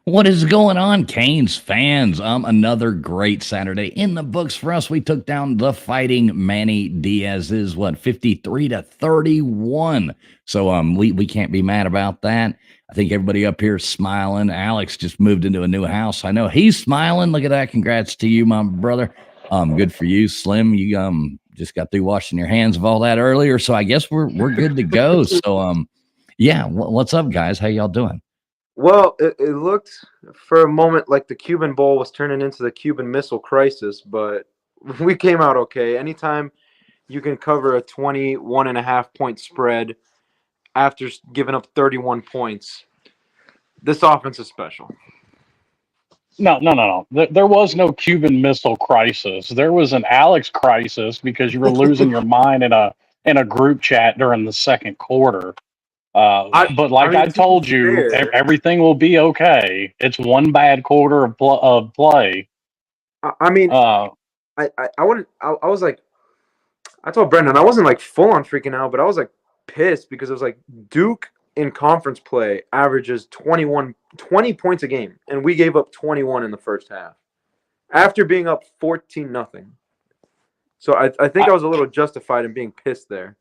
What is going on, Canes fans? Another great Saturday in the books for us. We took down the Fighting Manny Diaz's 53-31. So we can't be mad about that. I think everybody up here is smiling. Alex just moved into a new house. I know he's smiling. Look at that. Congrats to you, my brother. Good for you, Slim. You just got through washing your hands of all that earlier. So I guess we're good to go. So yeah, what's up, guys? How y'all doing? Well, it looked for a moment like the Cuban Bowl was turning into the Cuban Missile Crisis, but we came out okay. Anytime you can cover a 21.5 point spread after giving up 31 points, this offense is special. No. There was no Cuban Missile Crisis. There was an Alex crisis because you were losing your mind in a group chat during the second quarter. But I told you, everything will be okay. It's one bad quarter of play. I was like, I told Brendan, I wasn't like full on freaking out, but I was like pissed because it was like Duke in conference play averages 20 points a game, and we gave up 21 in the first half after being up 14-0. So I think I was a little justified in being pissed there.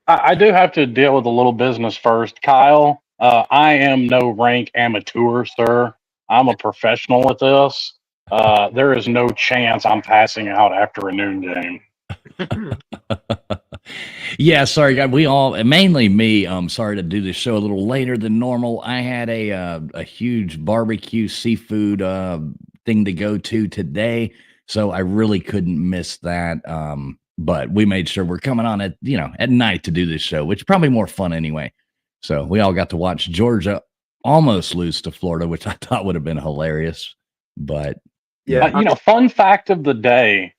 I do have to deal with a little business first. Kyle, I am no rank amateur, sir. I'm a professional at this. There is no chance I'm passing out after a noon game. Yeah, sorry, guys. We all, mainly me, sorry to do this show a little later than normal. I had a huge barbecue seafood thing to go to today, so I really couldn't miss that. But we made sure we're coming on at night to do this show, which is probably more fun anyway. So we all got to watch Georgia almost lose to Florida, which I thought would have been hilarious. But yeah, fun fact of the day: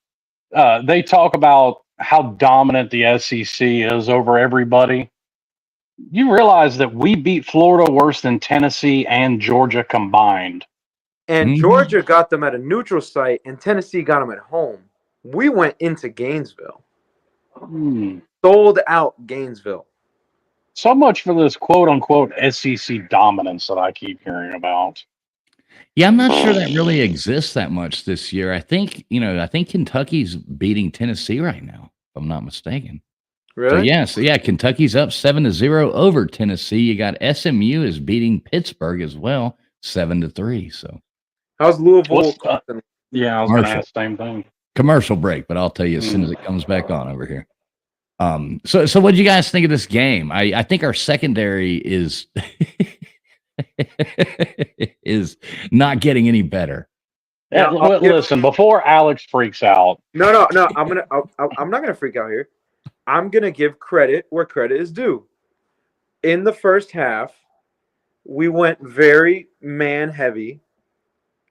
they talk about how dominant the SEC is over everybody. You realize that we beat Florida worse than Tennessee and Georgia combined. And Georgia got them at a neutral site, and Tennessee got them at home. We went into Gainesville. Sold out Gainesville. So much for this quote-unquote SEC dominance that I keep hearing about. Yeah, I'm not sure that really exists that much this year. I think Kentucky's beating Tennessee right now, if I'm not mistaken. Really? So yeah, Kentucky's up 7-0 over Tennessee. You got SMU is beating Pittsburgh as well, 7-3. So how's Louisville? Yeah, I was going to ask the same thing. Commercial break, but I'll tell you as soon as it comes back on over here. So what do you guys think of this game? I think our secondary is is not getting any better. Yeah, listen, before Alex freaks out. No. I'm not gonna freak out here. I'm gonna give credit where credit is due. In the first half, we went very man heavy,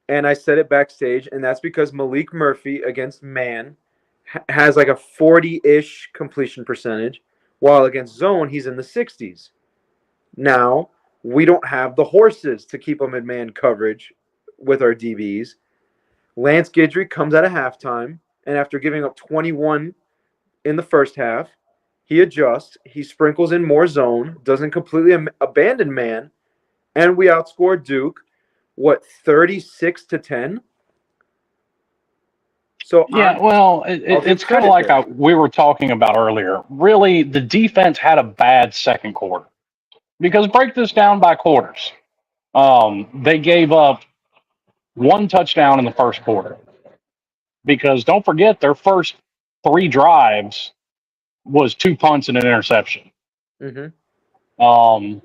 and I said it backstage, and that's because Malik Murphy against man has like a 40-ish completion percentage, while against zone he's in the 60s. Now we don't have the horses to keep him in man coverage with our DBs. Lance Guidry comes out of halftime, and after giving up 21 in the first half, he adjusts. He sprinkles in more zone, doesn't completely abandon man, and we outscored Duke, 36-10? So yeah, it's kind of like we were talking about earlier. Really, the defense had a bad second quarter. Because break this down by quarters. They gave up one touchdown in the first quarter. Because don't forget, their first 3 drives was 2 punts and an interception. Mm-hmm.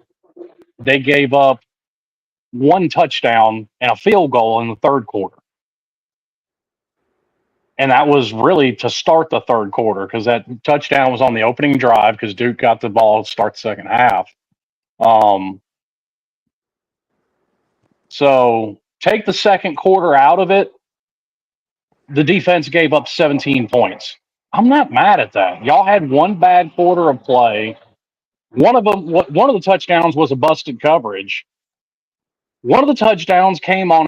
They gave up 1 touchdown and a field goal in the third quarter. And that was really to start the third quarter because that touchdown was on the opening drive because Duke got the ball to start the second half. So take the second quarter out of it. The defense gave up 17 points. I'm not mad at that. Y'all had one bad quarter of play. One of the touchdowns was a busted coverage. One of the touchdowns came on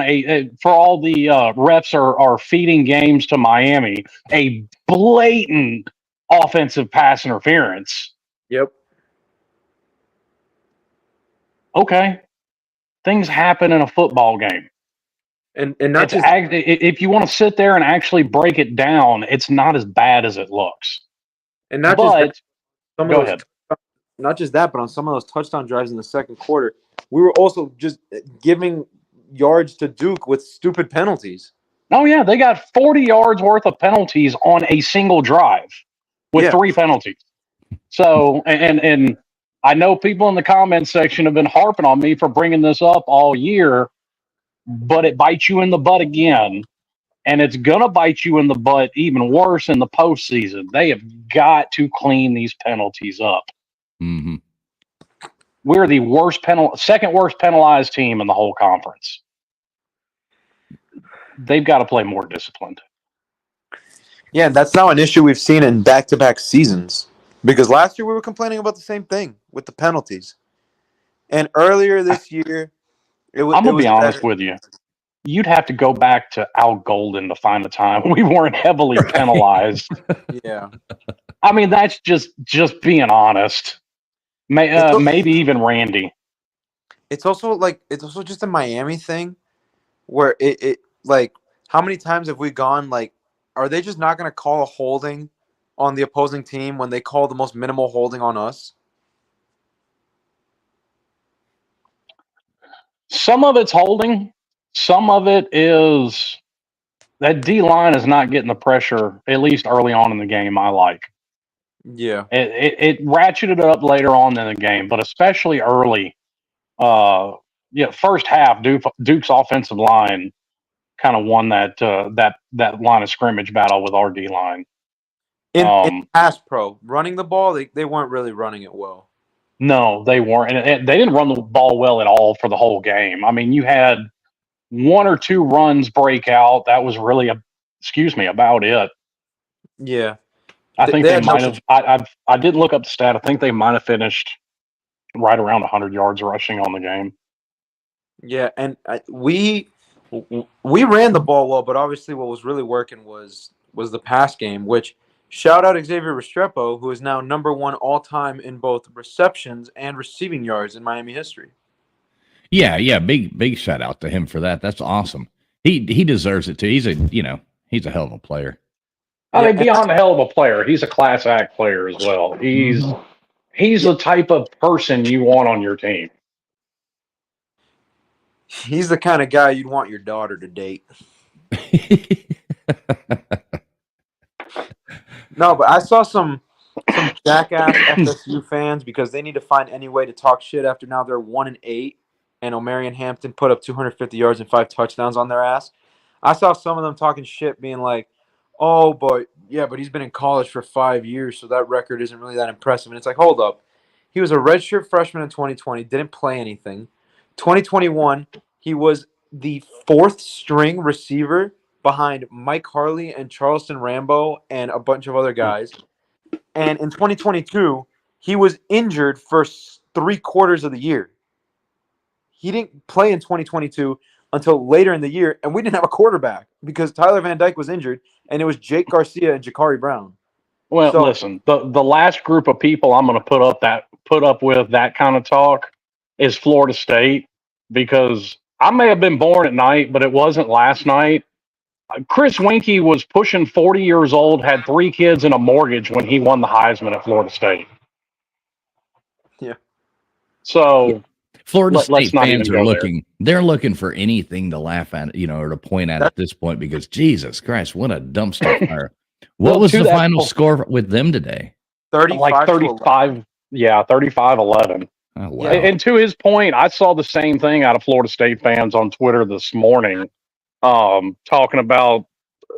for all the refs are feeding games to Miami, a blatant offensive pass interference. Yep. Okay. things happen in a football game. And not just If you want to sit there and actually break it down, it's not as bad as it looks. and not just But that, some go of those ahead. not just that, but on some of those touchdown drives in the second quarter, we were also just giving yards to Duke with stupid penalties. Oh, yeah, they got 40 yards worth of penalties on a single drive with Yeah. 3 penalties. So, and I know people in the comments section have been harping on me for bringing this up all year, but it bites you in the butt again. And it's going to bite you in the butt even worse in the postseason. They have got to clean these penalties up. Mm-hmm. We're the second worst penalized team in the whole conference. They've got to play more disciplined. Yeah, that's now an issue we've seen in back-to-back seasons. Because last year we were complaining about the same thing with the penalties. And earlier this year, it was. I'm going to be honest better. with you. You'd have to go back to Al Golden to find a time we weren't heavily penalized. Yeah. I mean, that's just being honest. Maybe even Randy. It's also just a Miami thing where it like, how many times have we gone, like, are they just not going to call a holding on the opposing team when they call the most minimal holding on us? Some of it's holding. Some of it is that D line is not getting the pressure, at least early on in the game, I like. Yeah. It ratcheted up later on in the game, but especially early. First half, Duke's offensive line kind of won that line of scrimmage battle with our D line. In pass pro, running the ball, they weren't really running it well. No, they weren't. And they didn't run the ball well at all for the whole game. I mean, you had 1 or 2 runs break out. That was really about it. Yeah. I think they might have. I did look up the stat. I think they might have finished right around 100 yards rushing on the game. Yeah, and we ran the ball well, but obviously what was really working was the pass game, which shout out Xavier Restrepo, who is now number 1 all time in both receptions and receiving yards in Miami history. Yeah, big shout out to him for that. That's awesome. He deserves it too. He's a hell of a player. I mean, beyond a hell of a player, he's a class act player as well. He's the type of person you want on your team. He's the kind of guy you'd want your daughter to date. No, but I saw some jackass FSU fans, because they need to find any way to talk shit after now they're 1-8, and Omarion Hampton put up 250 yards and 5 touchdowns on their ass. I saw some of them talking shit, being like, "Oh, but he's been in college for 5 years, so that record isn't really that impressive." And it's like, hold up, he was a redshirt freshman in 2020, didn't play anything. 2021, he was the 4th string receiver behind Mike Harley and Charleston Rambo and a bunch of other guys. And in 2022, he was injured for 3/4 of the year. He didn't play in 2022 until later in the year, and we didn't have a quarterback because Tyler Van Dyke was injured, and it was Jake Garcia and Jakari Brown. Well, listen, the last group of people I'm going to put up with that kind of talk is Florida State, because I may have been born at night, but it wasn't last night. Chris Winkie was pushing 40 years old, had 3 kids and a mortgage when he won the Heisman at Florida State. Yeah. So Florida State fans are looking. They're looking for anything to laugh at, or to point at this point, because Jesus Christ, what a dumpster fire. What was the final score with them today? 35. Yeah, 35-11. Oh, wow. And to his point, I saw the same thing out of Florida State fans on Twitter this morning, talking about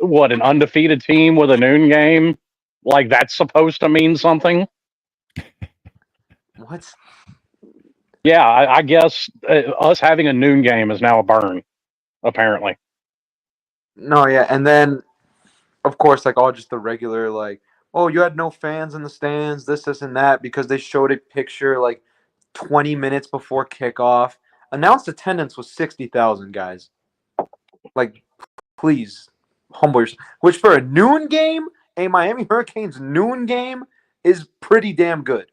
what an undefeated team with a noon game, like that's supposed to mean something. What? Yeah, I guess us having a noon game is now a burn, apparently. No, yeah, and then, of course, like all just the regular, like, oh, you had no fans in the stands, this, and that, because they showed a picture like 20 minutes before kickoff. Announced attendance was 60,000 guys. Like, please, humble yourself. Which for a noon game, a Miami Hurricanes noon game, is pretty damn good.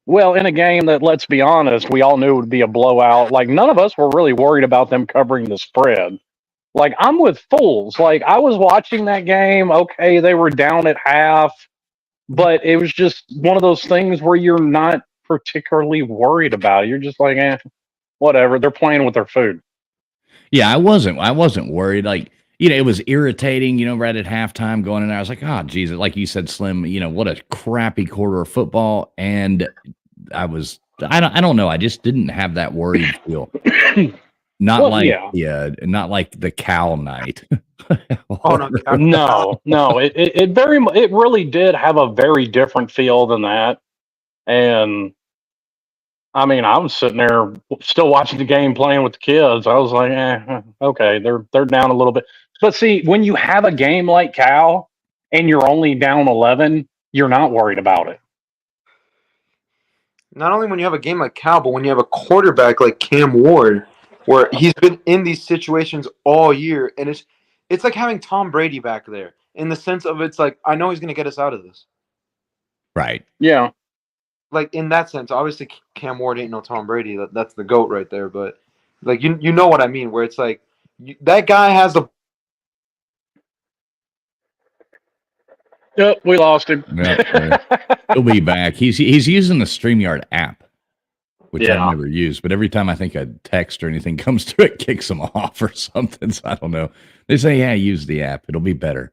Well, in a game that, let's be honest, we all knew would be a blowout. Like, none of us were really worried about them covering the spread. Like, I'm with fools. Like, I was watching that game. Okay, they were down at half, but it was just one of those things where you're not particularly worried about it. You're just like, whatever. They're playing with their food. Yeah, I wasn't worried. Like, it was irritating, right at halftime going in there. I was like, oh, Jesus. Like you said, Slim, what a crappy quarter of football. And I don't know. I just didn't have that worried feel. Not Well, like, yeah. not like the Cal night. Oh no, No. It really did have a very different feel than that. And I mean, I was sitting there still watching the game, playing with the kids. I was like, okay, they're down a little bit. But see, when you have a game like Cal and you're only down 11, you're not worried about it. Not only when you have a game like Cal, but when you have a quarterback like Cam Ward, where he's been in these situations all year, and it's like having Tom Brady back there in the sense of it's like, I know he's going to get us out of this. Right. Yeah. Like, in that sense, obviously Cam Ward ain't no Tom Brady. That's the GOAT right there. But, like, you know what I mean, where it's like, that guy has the... Yep, we lost him. Yep. He'll be back. He's using the StreamYard app, which Yeah. I've never used. But every time I think a text or anything comes to it, kicks him off or something. So I don't know. They say, yeah, use the app. It'll be better.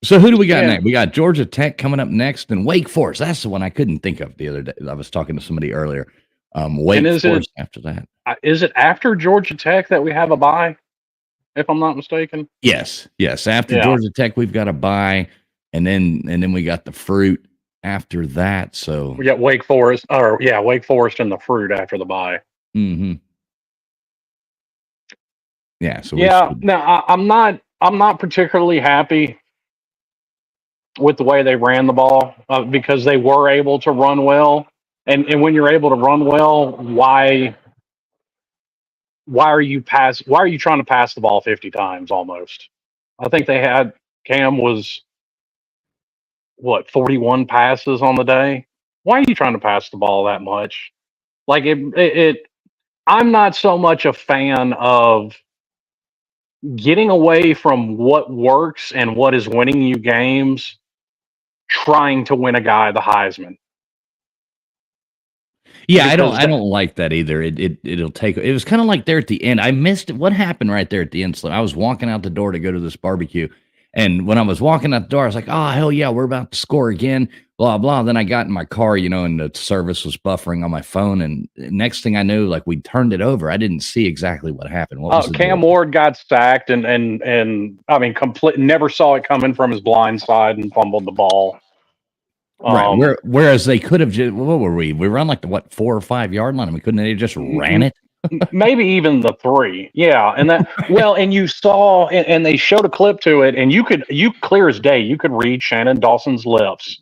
So who do we got next? We got Georgia Tech coming up next, and Wake Forest. That's the one I couldn't think of the other day. I was talking to somebody earlier. Wake Forest after that. Is it after Georgia Tech that we have a bye, if I'm not mistaken? Yes. After Georgia Tech, we've got a bye, and then we got the Fruit after that. So we got Wake Forest, Wake Forest and the Fruit after the bye. Mm-hmm. Yeah. So now I'm not particularly happy with the way they ran the ball because they were able to run well, and when you're able to run well, why are you trying to pass the ball 50 times almost? I think they had Cam was 41 passes on the day. Why are you trying to pass the ball that much? Like I'm not so much a fan of getting away from what works and what is winning you games, trying to win a guy the Heisman. Yeah, I don't like that either. It'll take. It was kind of like there at the end. I missed what happened right there at the end. So I was walking out the door to go to this barbecue, and when I was walking out the door, I was like, "Oh hell yeah, we're about to score again!" Blah blah. Then I got in my car, and the service was buffering on my phone, and next thing I knew, like we turned it over. I didn't see exactly what happened. What was Cam Ward got sacked, and I mean, never saw it coming from his blind side and fumbled the ball. Right. Whereas they could have just, what were we? We were on like the 4 or 5 yard line. Couldn't they just ran it? Maybe even the 3. Yeah. And and you saw, and they showed a clip to it, and you clear as day, you could read Shannon Dawson's lips.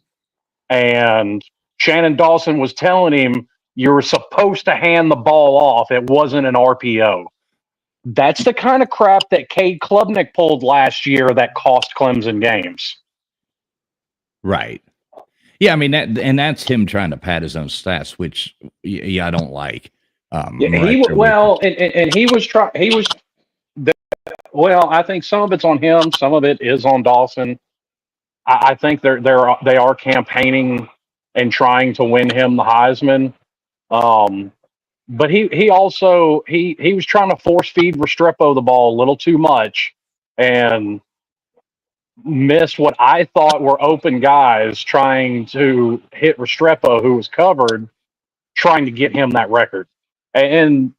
And Shannon Dawson was telling him, you were supposed to hand the ball off. It wasn't an RPO. That's the kind of crap that Cade Klubnik pulled last year that cost Clemson games. Right. Yeah, I mean that's him trying to pad his own stats, which I don't like. He was trying. Well, I think some of it's on him, some of it is on Dawson. I think they are campaigning and trying to win him the Heisman. But he also was trying to force feed Restrepo the ball a little too much and missed what I thought were open guys trying to hit Restrepo, who was covered, trying to get him that record. And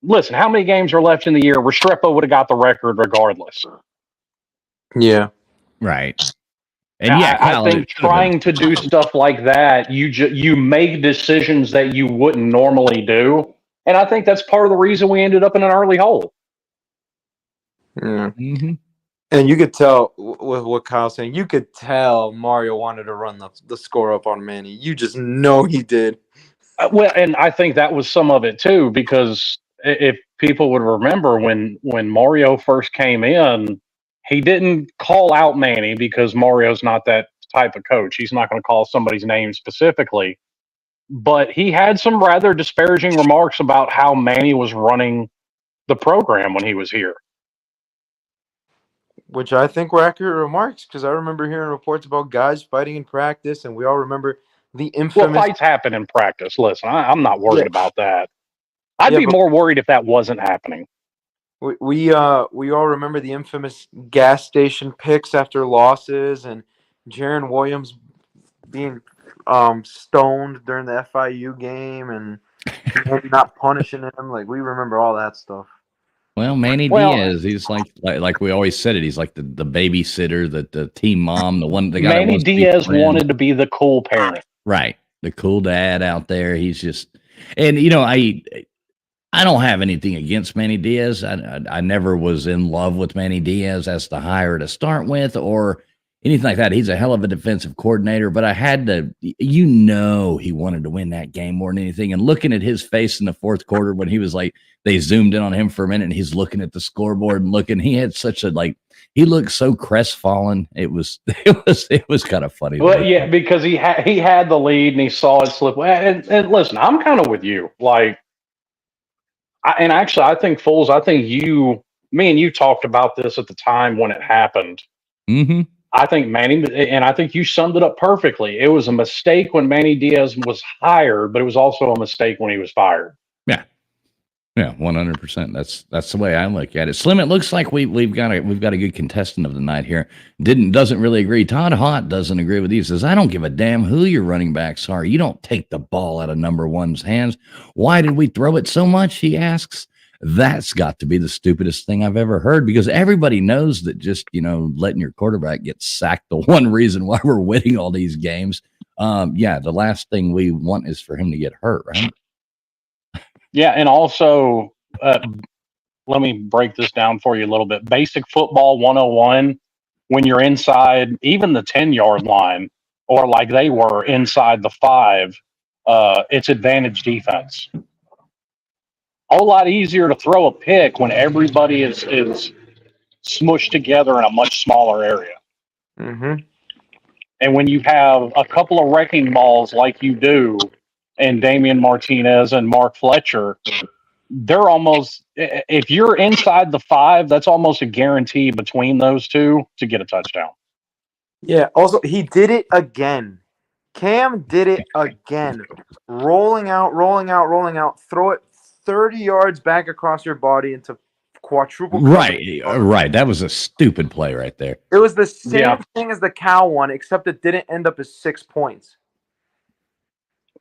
listen, how many games are left in the year? Restrepo would have got the record regardless. Yeah. Right. And I think trying to do stuff like that, you make decisions that you wouldn't normally do. And I think that's part of the reason we ended up in an early hole. Yeah. Mm-hmm. And you could tell with what Kyle's saying, you could tell Mario wanted to run the score up on Manny. You just know he did. Well, and I think that was some of it too, because if people would remember when Mario first came in, he didn't call out Manny because Mario's not that type of coach. He's not going to call somebody's name specifically, but he had some rather disparaging remarks about how Manny was running the program when he was here. Which I think were accurate remarks, because I remember hearing reports about guys fighting in practice, and we all remember the infamous. Well, fights happen in practice. Listen, I'm not worried Yeah. about that. I'd Yeah, be but- more worried if that wasn't happening. We all remember the infamous gas station picks after losses, and Jaron Williams being stoned during the FIU game, and not punishing him. Like, we remember all that stuff. Well, Manny Well, Diaz, he's like we always said it. He's like the babysitter, the team mom, the guy that Manny wants to be Diaz friends. wanted to be the cool parent. Right, the cool dad out there. He's just, and I don't have anything against Manny Diaz. I never was in love with Manny Diaz as the hire to start with or anything like that. He's a hell of a defensive coordinator, but I had to, he wanted to win that game more than anything. And looking at his face in the fourth quarter when he was like, they zoomed in on him for a minute and he's looking at the scoreboard and he had such a, he looked so crestfallen. It was kind of funny. Well, yeah, because he had the lead and he saw it slip. And listen, I'm kind of with you. I think Foles, me and you talked about this at the time when it happened. Mm-hmm. I think Manny, and I think you summed it up perfectly. It was a mistake when Manny Diaz was hired, but it was also a mistake when he was fired. Yeah. Yeah, 100%. That's the way I look at it. Slim, it looks like we've got a good contestant of the night here. Doesn't really agree. Todd Hott doesn't agree with you. He says, I don't give a damn who your running backs are. You don't take the ball out of number one's hands. Why did we throw it so much? He asks. That's got to be the stupidest thing I've ever heard, because everybody knows that just, letting your quarterback get sacked, the one reason why we're winning all these games. The last thing we want is for him to get hurt, right? Yeah, and also, let me break this down for you a little bit. Basic football 101, when you're inside even the 10-yard line, or like they were inside the 5, it's advantage defense. A whole lot easier to throw a pick when everybody is smushed together in a much smaller area. Mm-hmm. And when you have a couple of wrecking balls like you do, and Damian Martinez and Mark Fletcher, they're almost, if you're inside the 5, that's almost a guarantee between those two to get a touchdown. Yeah, also, he did it again. Cam did it again. Rolling out, throw it 30 yards back across your body into quadruple coverage. Right. That was a stupid play right there. It was the same thing as the Cow one, except it didn't end up as 6 points.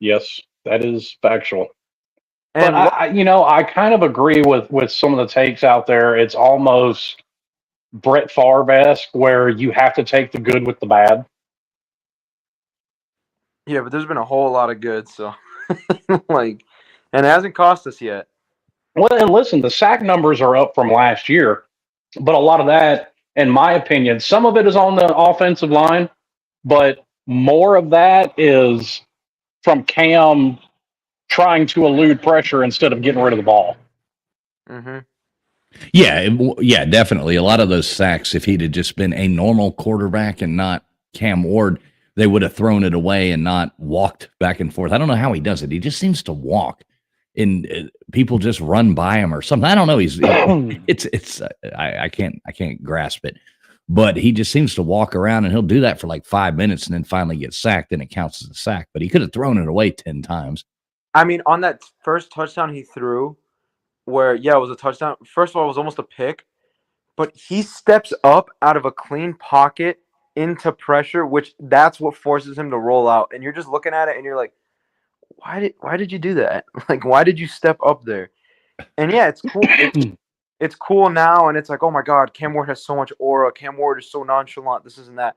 Yes, that is factual. And but I kind of agree with some of the takes out there. It's almost Brett Favre-esque, where you have to take the good with the bad. Yeah, but there's been a whole lot of good, so and it hasn't cost us yet. Well, and listen, the sack numbers are up from last year, but a lot of that, in my opinion, some of it is on the offensive line, but more of that is from Cam trying to elude pressure instead of getting rid of the ball. Mm-hmm. Yeah, definitely. A lot of those sacks, if he'd have just been a normal quarterback and not Cam Ward, they would have thrown it away and not walked back and forth. I don't know how he does it. He just seems to walk, and people just run by him or something. I don't know. I can't grasp it, but he just seems to walk around, and he'll do that for like 5 minutes and then finally get sacked, and it counts as a sack. But he could have thrown it away 10 times. I mean, on that first touchdown he threw, where, it was a touchdown. First of all, it was almost a pick, but he steps up out of a clean pocket into pressure, which that's what forces him to roll out. And you're just looking at it and you're like, why did you do that? Like, why did you step up there? And yeah, it's cool. It's cool now, and it's like, oh my God, Cam Ward has so much aura. Cam Ward is so nonchalant. This isn't that.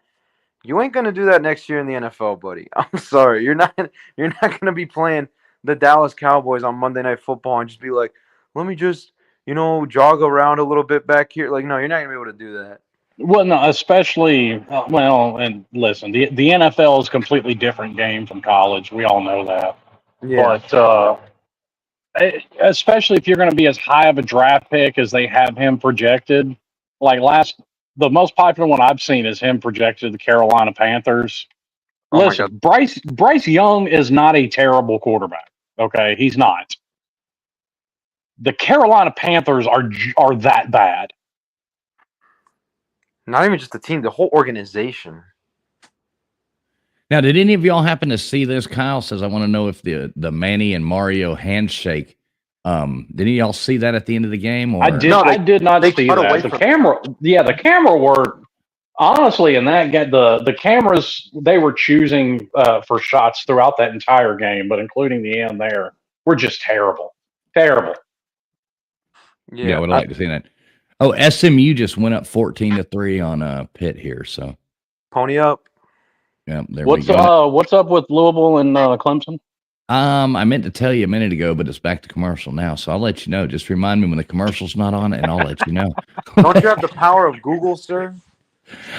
You ain't gonna do that next year in the NFL, buddy. I'm sorry. You're not gonna be playing the Dallas Cowboys on Monday Night Football and just be like, let me just, jog around a little bit back here. Like, no, you're not going to be able to do that. Well, no, especially, and listen, the NFL is a completely different game from college. We all know that. Yeah. But especially if you're going to be as high of a draft pick as they have him projected, like the most popular one I've seen is him projected to the Carolina Panthers. Oh my Listen, Bryce Young is not a terrible quarterback. Okay, he's not. The Carolina Panthers are that bad. Not even just the team, the whole organization. Now, did any of y'all happen to see this? Kyle says, I want to know if the Manny and Mario handshake, did any of y'all see that at the end of the game? Or? I did. No, I did not see cut away that. The from camera, the camera work. Honestly, in that game, the cameras they were choosing for shots throughout that entire game, but including the end there, were just terrible, terrible. Yeah, I would like to see that. Oh, SMU just went up 14-3 on Pitt here. So Pony up. yeah, there we go. What's up with Louisville and Clemson? I meant to tell you a minute ago, but it's back to commercial now. So I'll let you know. Just remind me when the commercial's not on, and I'll let you know. Don't you have the power of Google, sir?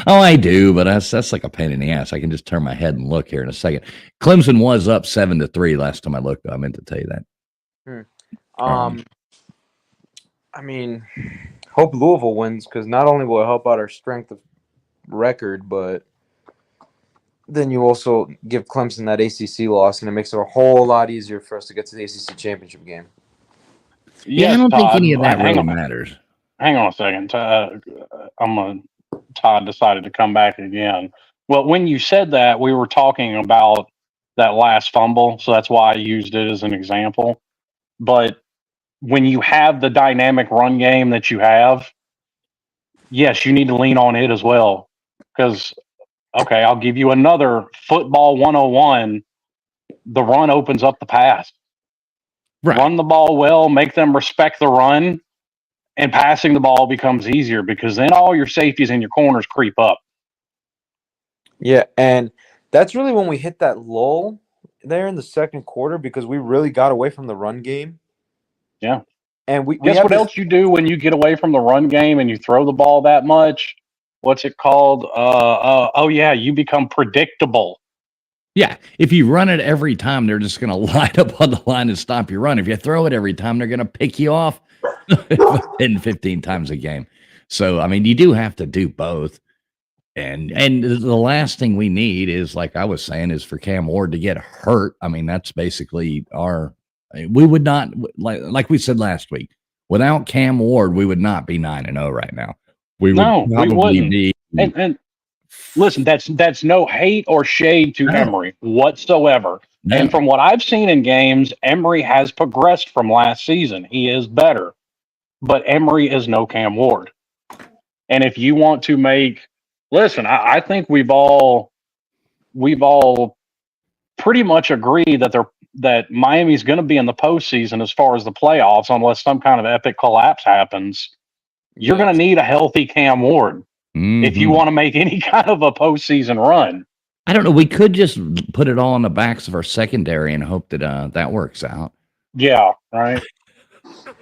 Oh, I do, but that's like a pain in the ass. I can just turn my head and look here in a second. Clemson was up 7-3 last time I looked. I meant to tell you that. I mean, hope Louisville wins because not only will it help out our strength of record, but then you also give Clemson that ACC loss, and it makes it a whole lot easier for us to get to the ACC championship game. Yeah, I don't think any of that really matters. Hang on a second. Todd decided to come back again. Well, when you said that, we were talking about that last fumble, so that's why I used it as an example. But when you have the dynamic run game that you have, yes, you need to lean on it as well. Because, okay, I'll give you another football 101. The run opens up the pass. Right. Run the ball well, make them respect the run, and passing the ball becomes easier because then all your safeties and your corners creep up. Yeah, and that's really when we hit that lull there in the second quarter because we really got away from the run game. Yeah. And we guess have what else you do when you get away from the run game and you throw the ball that much? What's it called? You become predictable. Yeah, if you run it every time, they're just going to line up on the line and stop your run. If you throw it every time, they're going to pick you off 10, 15 times a game. So, I mean, you do have to do both. And the last thing we need is, like I was saying, is for Cam Ward to get hurt. I mean, that's basically we would not, like we said last week, without Cam Ward, we would not be 9-0 right now. We wouldn't be. And listen, that's no hate or shade to Emory whatsoever. No. And from what I've seen in games, Emory has progressed from last season. He is better, but Emory is no Cam Ward. And if you want to listen, I think we've all pretty much agreed that Miami's going to be in the postseason as far as the playoffs, unless some kind of epic collapse happens. You're going to need a healthy Cam Ward. Mm-hmm. If you want to make any kind of a postseason run. I don't know. We could just put it all on the backs of our secondary and hope that that works out. Yeah, right.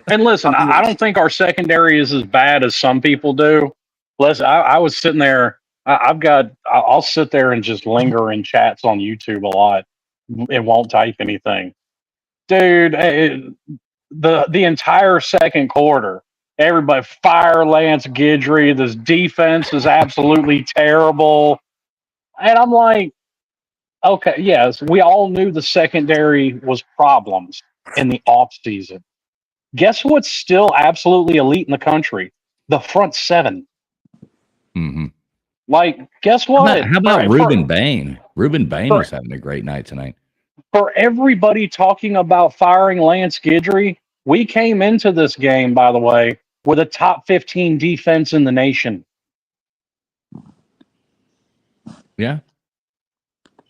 And listen, I don't think our secondary is as bad as some people do. Listen, I was sitting there. I'll sit there and just linger in chats on YouTube a lot. It won't type anything. Dude, the entire second quarter, everybody fire Lance Guidry. This defense is absolutely terrible. And I'm like, okay, yes, we all knew the secondary was problems in the offseason. Guess what's still absolutely elite in the country? The front seven. Mm-hmm. Like, guess what? How about Ruben Bain? Ruben Bain was having a great night tonight. For everybody talking about firing Lance Guidry, we came into this game, by the way, with a top 15 defense in the nation. Yeah.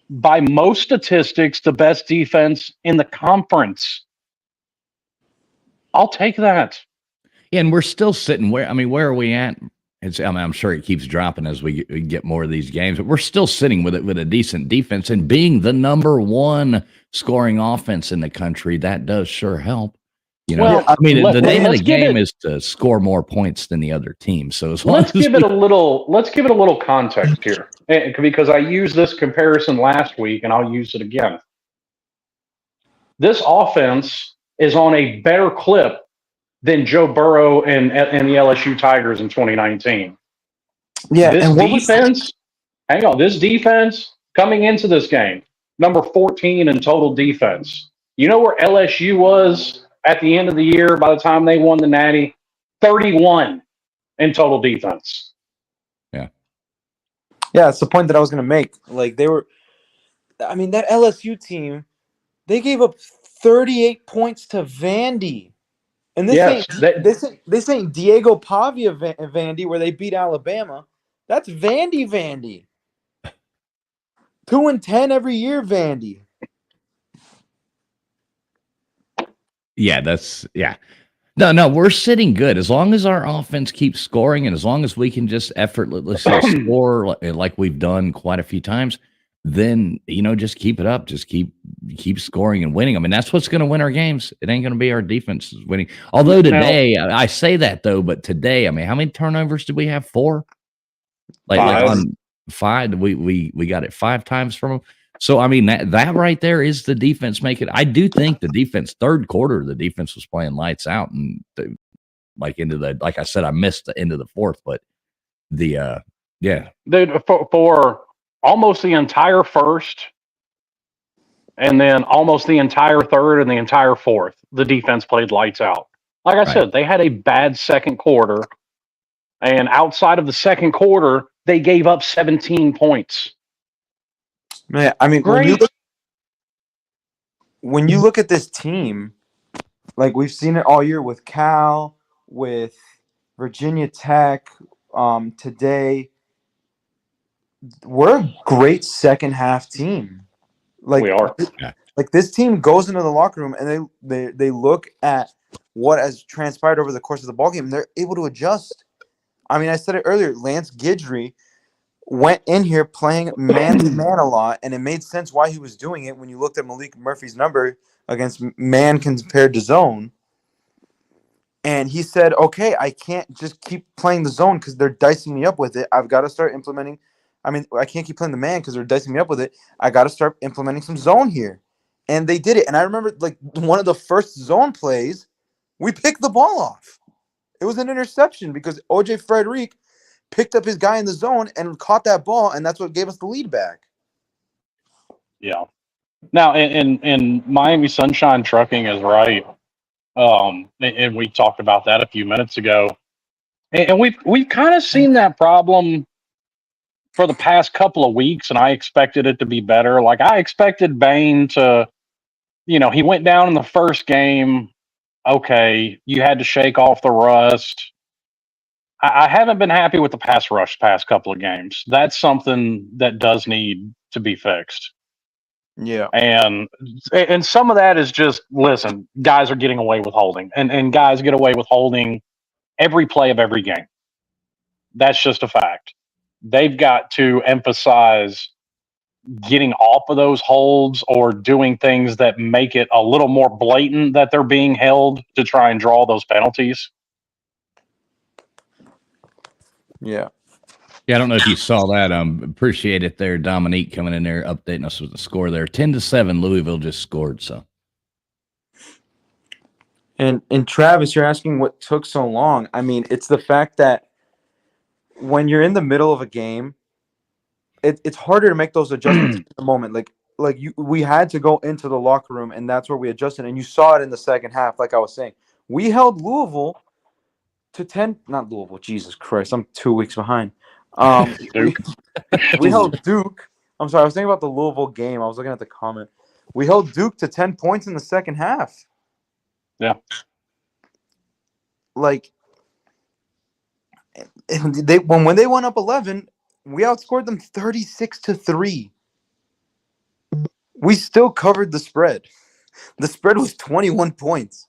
By most statistics, the best defense in the conference. I'll take that. Yeah, and we're still sitting where are we at? I'm sure it keeps dropping as we get more of these games, but we're still sitting with a decent defense and being the number one scoring offense in the country. That does sure help. You know, well, I mean, the name of the game is to score more points than the other team. So let's give it a little context here, because I used this comparison last week and I'll use it again. This offense is on a better clip than Joe Burrow and the LSU Tigers in 2019. Yeah, This and what was defense, hang on, this defense coming into this game, number 14 in total defense. You know where LSU was at the end of the year by the time they won the Natty? 31 in total defense. Yeah. Yeah, it's the point that I was gonna make. Like I mean, that LSU team, they gave up 38 points to Vandy. And Yes, this ain't Diego Pavia Vandy where they beat Alabama. That's Vandy. 2-10 every year, Vandy. Yeah, No, we're sitting good. As long as our offense keeps scoring and as long as we can just effortlessly score like we've done quite a few times, then, just keep it up. Just keep scoring and winning. I mean, that's what's going to win our games. It ain't going to be our defense winning. Although today, I say that though, but today, I mean, how many turnovers did we have? 4? Like 5. on 5, we got it 5 times from them. So, I mean, that right there is the defense making it. I do think the defense, third quarter, the defense was playing lights out. And like I said, I missed the end of the fourth, but yeah. Dude, for almost the entire first and then almost the entire third and the entire fourth, the defense played lights out. Like I said, they had a bad second quarter. And outside of the second quarter, they gave up 17 points. Man, I mean, Great. when you look at this team, like we've seen it all year with Cal, with Virginia Tech, today, we're a great second half team. Like, We are. Like this team goes into the locker room and they look at what has transpired over the course of the ballgame. They're able to adjust. I mean, I said it earlier. Lance Guidry went in here playing man-to-man a lot, and it made sense why he was doing it when you looked at Malik Murphy's number against man compared to zone. And he said, okay, I can't just keep playing the zone because they're dicing me up with it. I've got to start implementing. I mean, I can't keep playing the man because they're dicing me up with it. I got to start implementing some zone here. And they did it. And I remember, like, one of the first zone plays, we picked the ball off. It was an interception because O.J. Frederick picked up his guy in the zone and caught that ball, and that's what gave us the lead back. Yeah. Now, in Miami Sunshine Trucking is right. And we talked about that a few minutes ago. And we've kind of seen that problem for the past couple of weeks, and I expected it to be better. Like I expected Bain to, he went down in the first game. Okay, you had to shake off the rust. I haven't been happy with the pass rush past couple of games. That's something that does need to be fixed. Yeah. And some of that is just, listen, guys are getting away with holding. And guys get away with holding every play of every game. That's just a fact. They've got to emphasize getting off of those holds or doing things that make it a little more blatant that they're being held to try and draw those penalties. Yeah. Yeah, I don't know if you saw that. Appreciate it there, Dominique coming in there updating us with the score there. 10-7, Louisville just scored. So, and Travis, you're asking what took so long. I mean, it's the fact that when you're in the middle of a game, it's harder to make those adjustments in the moment. We had to go into the locker room, and that's where we adjusted. And you saw it in the second half. Like I was saying, we held Louisville to 10. Not Louisville. Jesus Christ, I'm 2 weeks behind. We held Duke. I'm sorry, I was thinking about the Louisville game. I was looking at the comment. We held Duke to 10 points in the second half. Yeah. Like, when they went up 11, we outscored them 36-3. We still covered the spread. The spread was 21 points.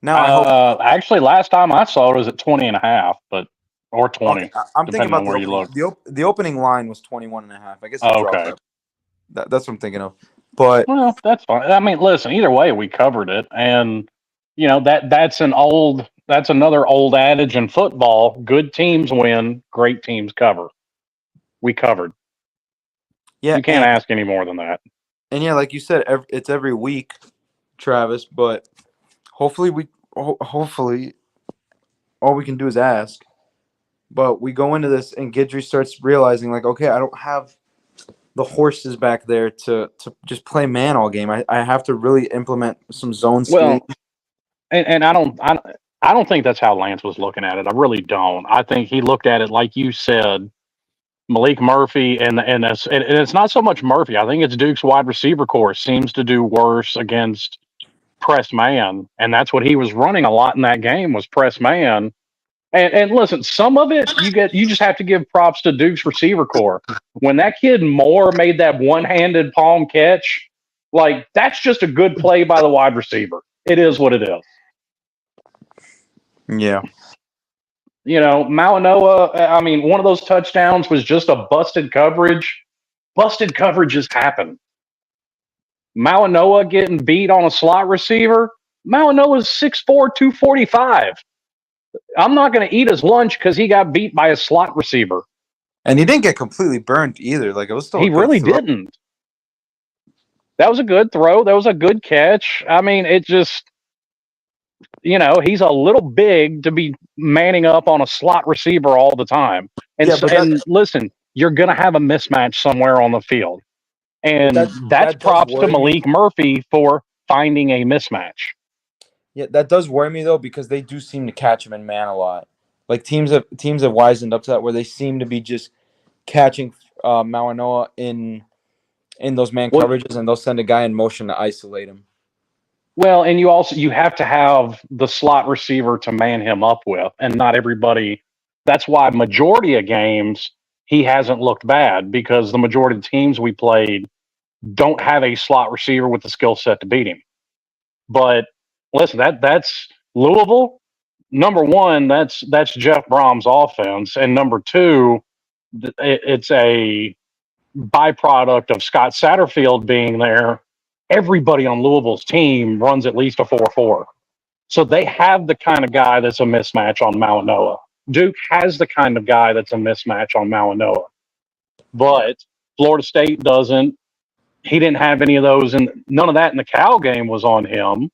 Now, actually, last time I saw it was at 20.5, or 20. Okay, I'm thinking about where you look. the opening line was 21.5. I guess it dropped Okay. up. That's what I'm thinking of. But Well, that's fine. I mean, listen, either way, we covered it, and that's another old adage in football: good teams win, great teams cover. We covered. yeah, You can't ask any more than that. And yeah, like you said, it's every week, Travis. But hopefully all we can do is ask. But we go into this, and Guidry starts realizing, like, okay, I don't have the horses back there to just play man all game. I have to really implement some zone scheme. Well, and I don't think that's how Lance was looking at it. I really don't. I think he looked at it like you said, Malik Murphy, and it's not so much Murphy. I think it's Duke's wide receiver corps seems to do worse against press man, and that's what he was running a lot in that game was press man. And listen, some of it you just have to give props to Duke's receiver corps. When that kid Moore made that one-handed palm catch, like that's just a good play by the wide receiver. It is what it is. Yeah. You know, Malinoa, I mean, one of those touchdowns was just a busted coverage. Busted coverages happen. Malinoa getting beat on a slot receiver. Malinoa's 6'4", 245. I'm not going to eat his lunch because he got beat by a slot receiver. And he didn't get completely burned either. Like, it was still He really didn't. That was a good throw. That was a good catch. I mean, it just, you know, he's a little big to be manning up on a slot receiver all the time. And, Yeah, listen, you're going to have a mismatch somewhere on the field. And that's props to Malik Murphy for finding a mismatch. Yeah, that does worry me though, because they do seem to catch him in man a lot. Like teams have wisened up to that, where they seem to be just catching Malinoa in those man coverages, and they'll send a guy in motion to isolate him. Well, and you have to have the slot receiver to man him up with, and not everybody. That's why majority of games he hasn't looked bad, because the majority of the teams we played don't have a slot receiver with the skill set to beat him. But listen, that's Louisville. Number one, that's Jeff Brom's offense, and number two, it's a byproduct of Scott Satterfield being there. Everybody on Louisville's team runs at least a 4-4. So they have the kind of guy that's a mismatch on Malinoa. Duke has the kind of guy that's a mismatch on Malinoa. But Florida State doesn't. He didn't have any of those, and none of that in the Cal game was on him.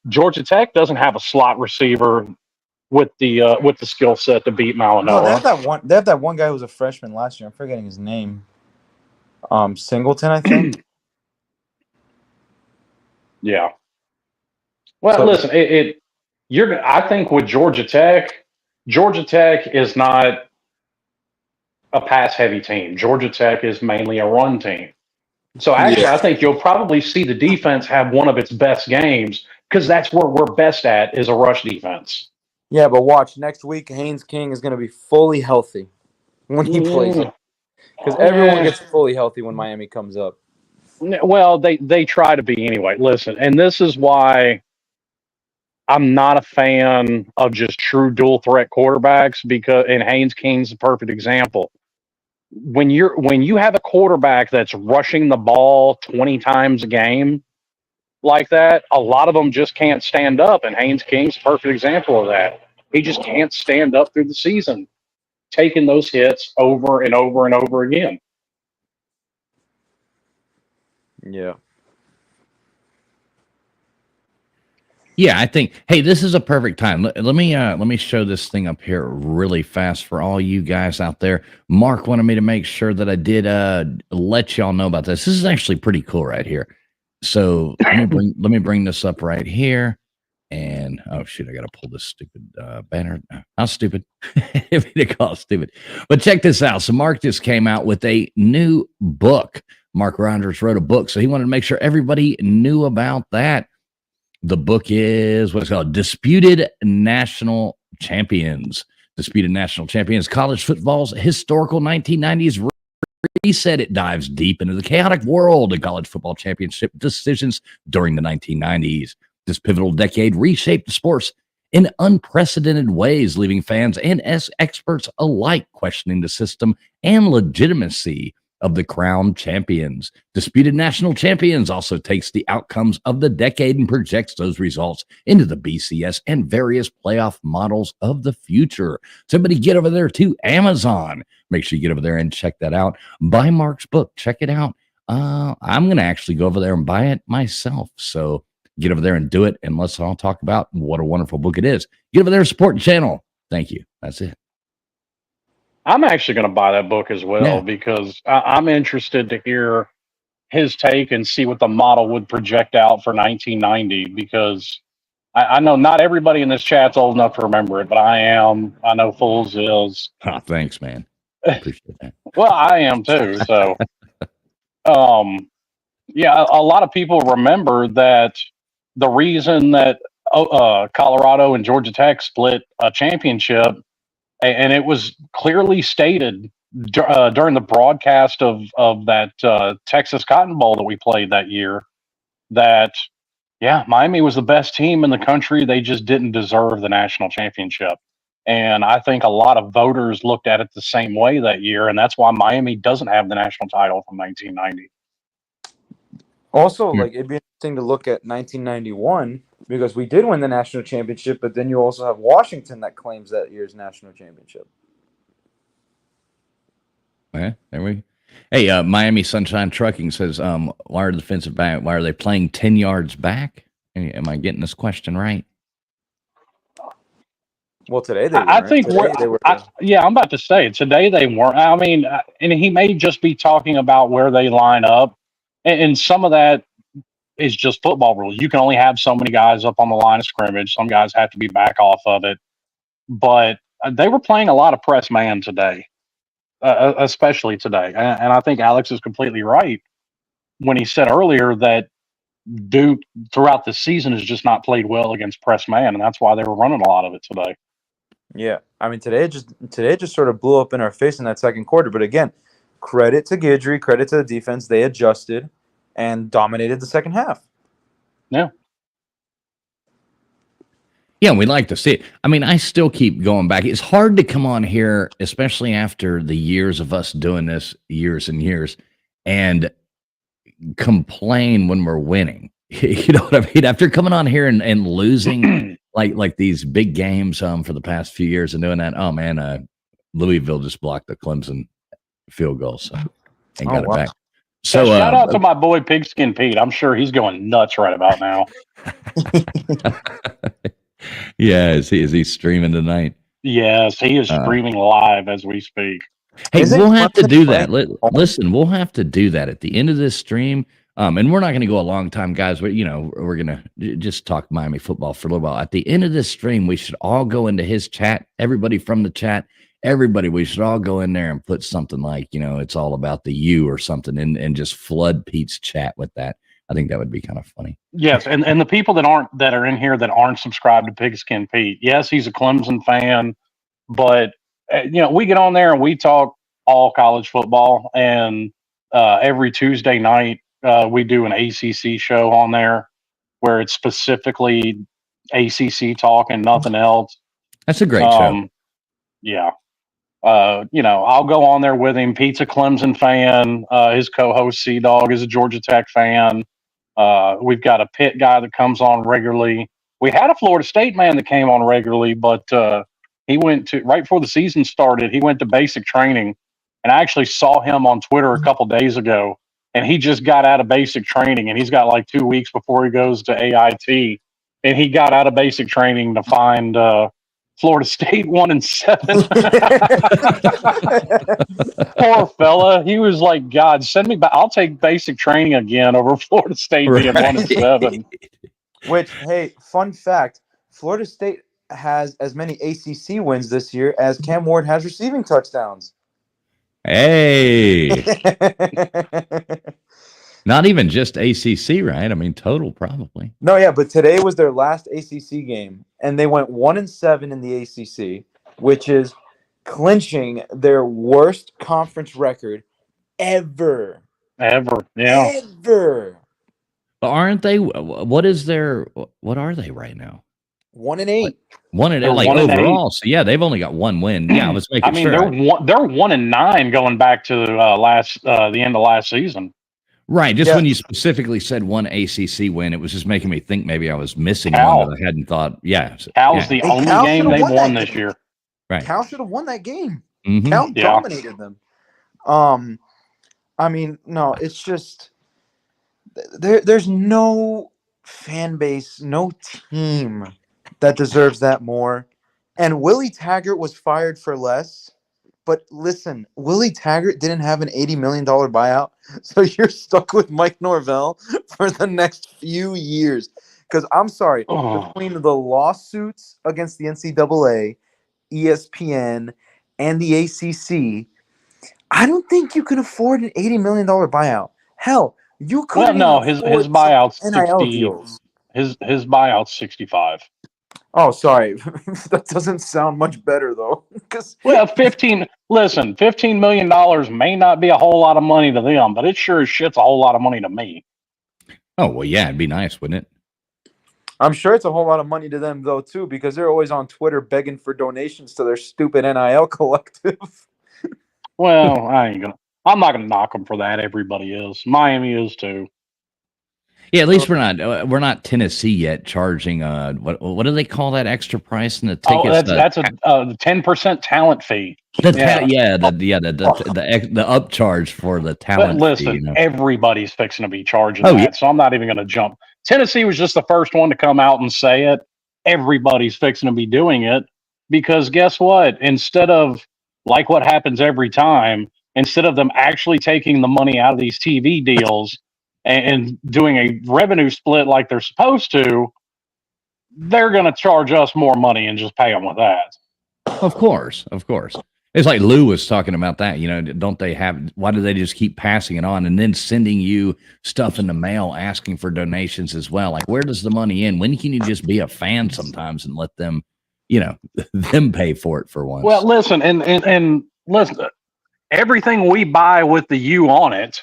Georgia Tech doesn't have a slot receiver with the skill set to beat Malinoa. No, they have that one guy who was a freshman last year. I'm forgetting his name. Singleton, I think. Yeah. Well, listen, I think with Georgia Tech is not a pass-heavy team. Georgia Tech is mainly a run team. So actually, I think you'll probably see the defense have one of its best games, because that's where we're best at, is a rush defense. Yeah, but watch, next week Haynes King is going to be fully healthy when he plays it, because everyone gets fully healthy when Miami comes up. Well, they try to be anyway. Listen, and this is why I'm not a fan of just true dual threat quarterbacks, and Haynes King's a perfect example. When you have a quarterback that's rushing the ball 20 times a game like that, a lot of them just can't stand up, and Haynes King's a perfect example of that. He just can't stand up through the season, taking those hits over and over and over again. Yeah. Yeah, I think. Hey, this is a perfect time. Let me show this thing up here really fast for all you guys out there. Mark wanted me to make sure that I did let y'all know about this. This is actually pretty cool right here. So let me bring this up right here. And oh shoot, I gotta pull this stupid banner. How stupid! If you call it stupid, but check this out. So Mark just came out with a new book. Mark Rogers wrote a book, so he wanted to make sure everybody knew about that. The book is what's called Disputed National Champions. Disputed National Champions, College Football's Historical 1990s Reset. It dives deep into the chaotic world of college football championship decisions during the 1990s. This pivotal decade reshaped the sports in unprecedented ways, leaving fans and experts alike questioning the system and legitimacy of the crowned champions. Disputed National Champions also takes the outcomes of the decade and projects those results into the BCS and various playoff models of the future. Somebody get over there to Amazon. Make sure you get over there and check that out. Buy Mark's book. Check it out. I'm going to actually go over there and buy it myself. So get over there and do it. And let's all talk about what a wonderful book it is. Get over there and support the channel. Thank you. That's it. I'm actually going to buy that book as well because I'm interested to hear his take and see what the model would project out for 1990 because I know not everybody in this chat's old enough to remember it, but I am. I know Fools is. Oh, thanks, man. Appreciate that. Well, I am too. So, yeah, a lot of people remember that the reason that Colorado and Georgia Tech split a championship, and it was clearly stated during the broadcast of that Texas Cotton Bowl that we played that year, that yeah, Miami was the best team in the country. They just didn't deserve the national championship. And I think a lot of voters looked at it the same way that year, and that's why Miami doesn't have the national title from 1990. Also, like, it'd be interesting to look at 1991 because we did win the national championship, but then you also have Washington that claims that year's national championship. Yeah, there we. Hey, Miami Sunshine Trucking says, why are the defensive back? Why are they playing 10 yards back? Am I getting this question right? Well, today they weren't. I think they were. yeah, I'm about to say today they weren't. I mean, and he may just be talking about where they line up, and some of that is just football rules. You can only have so many guys up on the line of scrimmage. Some guys have to be back off of it, but they were playing a lot of press man today. Especially today. And I think Alex is completely right when he said earlier that Duke throughout the season has just not played well against press man, and that's why they were running a lot of it today. Yeah, I mean today just sort of blew up in our face in that second quarter. But again, credit to Guidry, credit to the defense. They adjusted and dominated the second half. Yeah. Yeah, we'd like to see it. I mean, I still keep going back. It's hard to come on here, especially after the years of us doing this, years and years, and complain when we're winning. You know what I mean? After coming on here and losing like these big games for the past few years and doing that, oh man, Louisville just blocked the Clemson field goal, so and got it back. So shout out to my boy Pigskin Pete. I'm sure he's going nuts right about now. Yeah, is he streaming tonight? Yes, he is streaming live as we speak. Hey, we'll have to do that. Listen, we'll have to do that at the end of this stream. And we're not going to go a long time, guys. We're going to just talk Miami football for a little while. At the end of this stream, we should all go into his chat. Everybody from the chat, we should all go in there and put something like, it's all about the U or something and just flood Pete's chat with that. I think that would be kind of funny. Yes, and the people that are in here that aren't subscribed to Pigskin Pete, yes, he's a Clemson fan, but we get on there and we talk all college football, and every Tuesday night we do an ACC show on there where it's specifically ACC talk and nothing else. That's a great show. Yeah. I'll go on there with him. Pete's a Clemson fan. His co-host C Dog is a Georgia Tech fan. We've got a Pitt guy that comes on regularly. We had a Florida State man that came on regularly, but he went to right before the season started. He went to basic training, and I actually saw him on Twitter a couple days ago. And he just got out of basic training, and he's got like 2 weeks before he goes to AIT. And he got out of basic training to find Florida State 1-7. Poor fella. He was like, God, send me back. I'll take basic training again over Florida State being 1-7. Which, hey, fun fact, Florida State has as many ACC wins this year as Cam Ward has receiving touchdowns. Hey. Not even just ACC, right? I mean, total probably. No, yeah, but today was their last ACC game, and they went 1-7 in the ACC, which is clinching their worst conference record ever. Ever, yeah. Ever. But aren't they? What are they right now? 1-8. 1-8, like overall. So yeah, they've only got one win. Yeah, I was making sure. They're 1-9 going back to the end of last season. Right. Just when you specifically said one ACC win, it was just making me think maybe I was missing one that I hadn't thought. Yeah. Cal's the only game they won this year. Right. Cal should have won that game. Mm-hmm. Cal dominated them. I mean, no, it's just there's no fan base, no team that deserves that more. And Willie Taggart was fired for less. But listen, Willie Taggart didn't have an $80 million buyout. So you're stuck with Mike Norvell for the next few years. Because I'm sorry, between the lawsuits against the NCAA, ESPN, and the ACC, I don't think you can afford an $80 million buyout. Hell, you couldn't his buyout's NIL 60. deals. His buyout's 65. Oh, sorry. That doesn't sound much better though. Well, $15 million may not be a whole lot of money to them, but it sure as shit's a whole lot of money to me. Oh, well, yeah, it'd be nice, wouldn't it? I'm sure it's a whole lot of money to them though too, because they're always on Twitter begging for donations to their stupid NIL collective. Well, I'm not gonna knock them for that. Everybody is. Miami is too. Yeah, at least we're not Tennessee yet charging what do they call that extra price in the tickets? That's a 10% talent fee. The upcharge for the talent. But listen, fee, you know? Everybody's fixing to be charging Oh, that, yeah. so I'm not even going to jump. Tennessee was just the first one to come out and say it. Everybody's fixing to be doing it because guess what? Instead of like what happens every time, instead of them actually taking the money out of these TV deals and doing a revenue split like they're supposed to, they're going to charge us more money and just pay them with that. Of course. It's like Lou was talking about that. You know, why do they just keep passing it on and then sending you stuff in the mail asking for donations as well? Like, where does the money end? When can you just be a fan sometimes and let them, them pay for it for once? Well, listen, and listen, everything we buy with the U on it,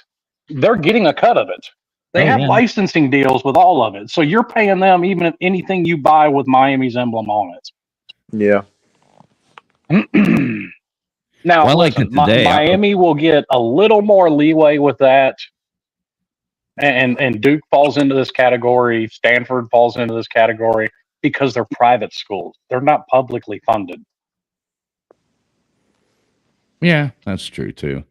they're getting a cut of it. They have licensing deals with all of it. So you're paying them even if anything you buy with Miami's emblem on it. Yeah. Now, well, listen, Miami will get a little more leeway with that. And Duke falls into this category. Stanford falls into this category because they're private schools. They're not publicly funded. Yeah, that's true too.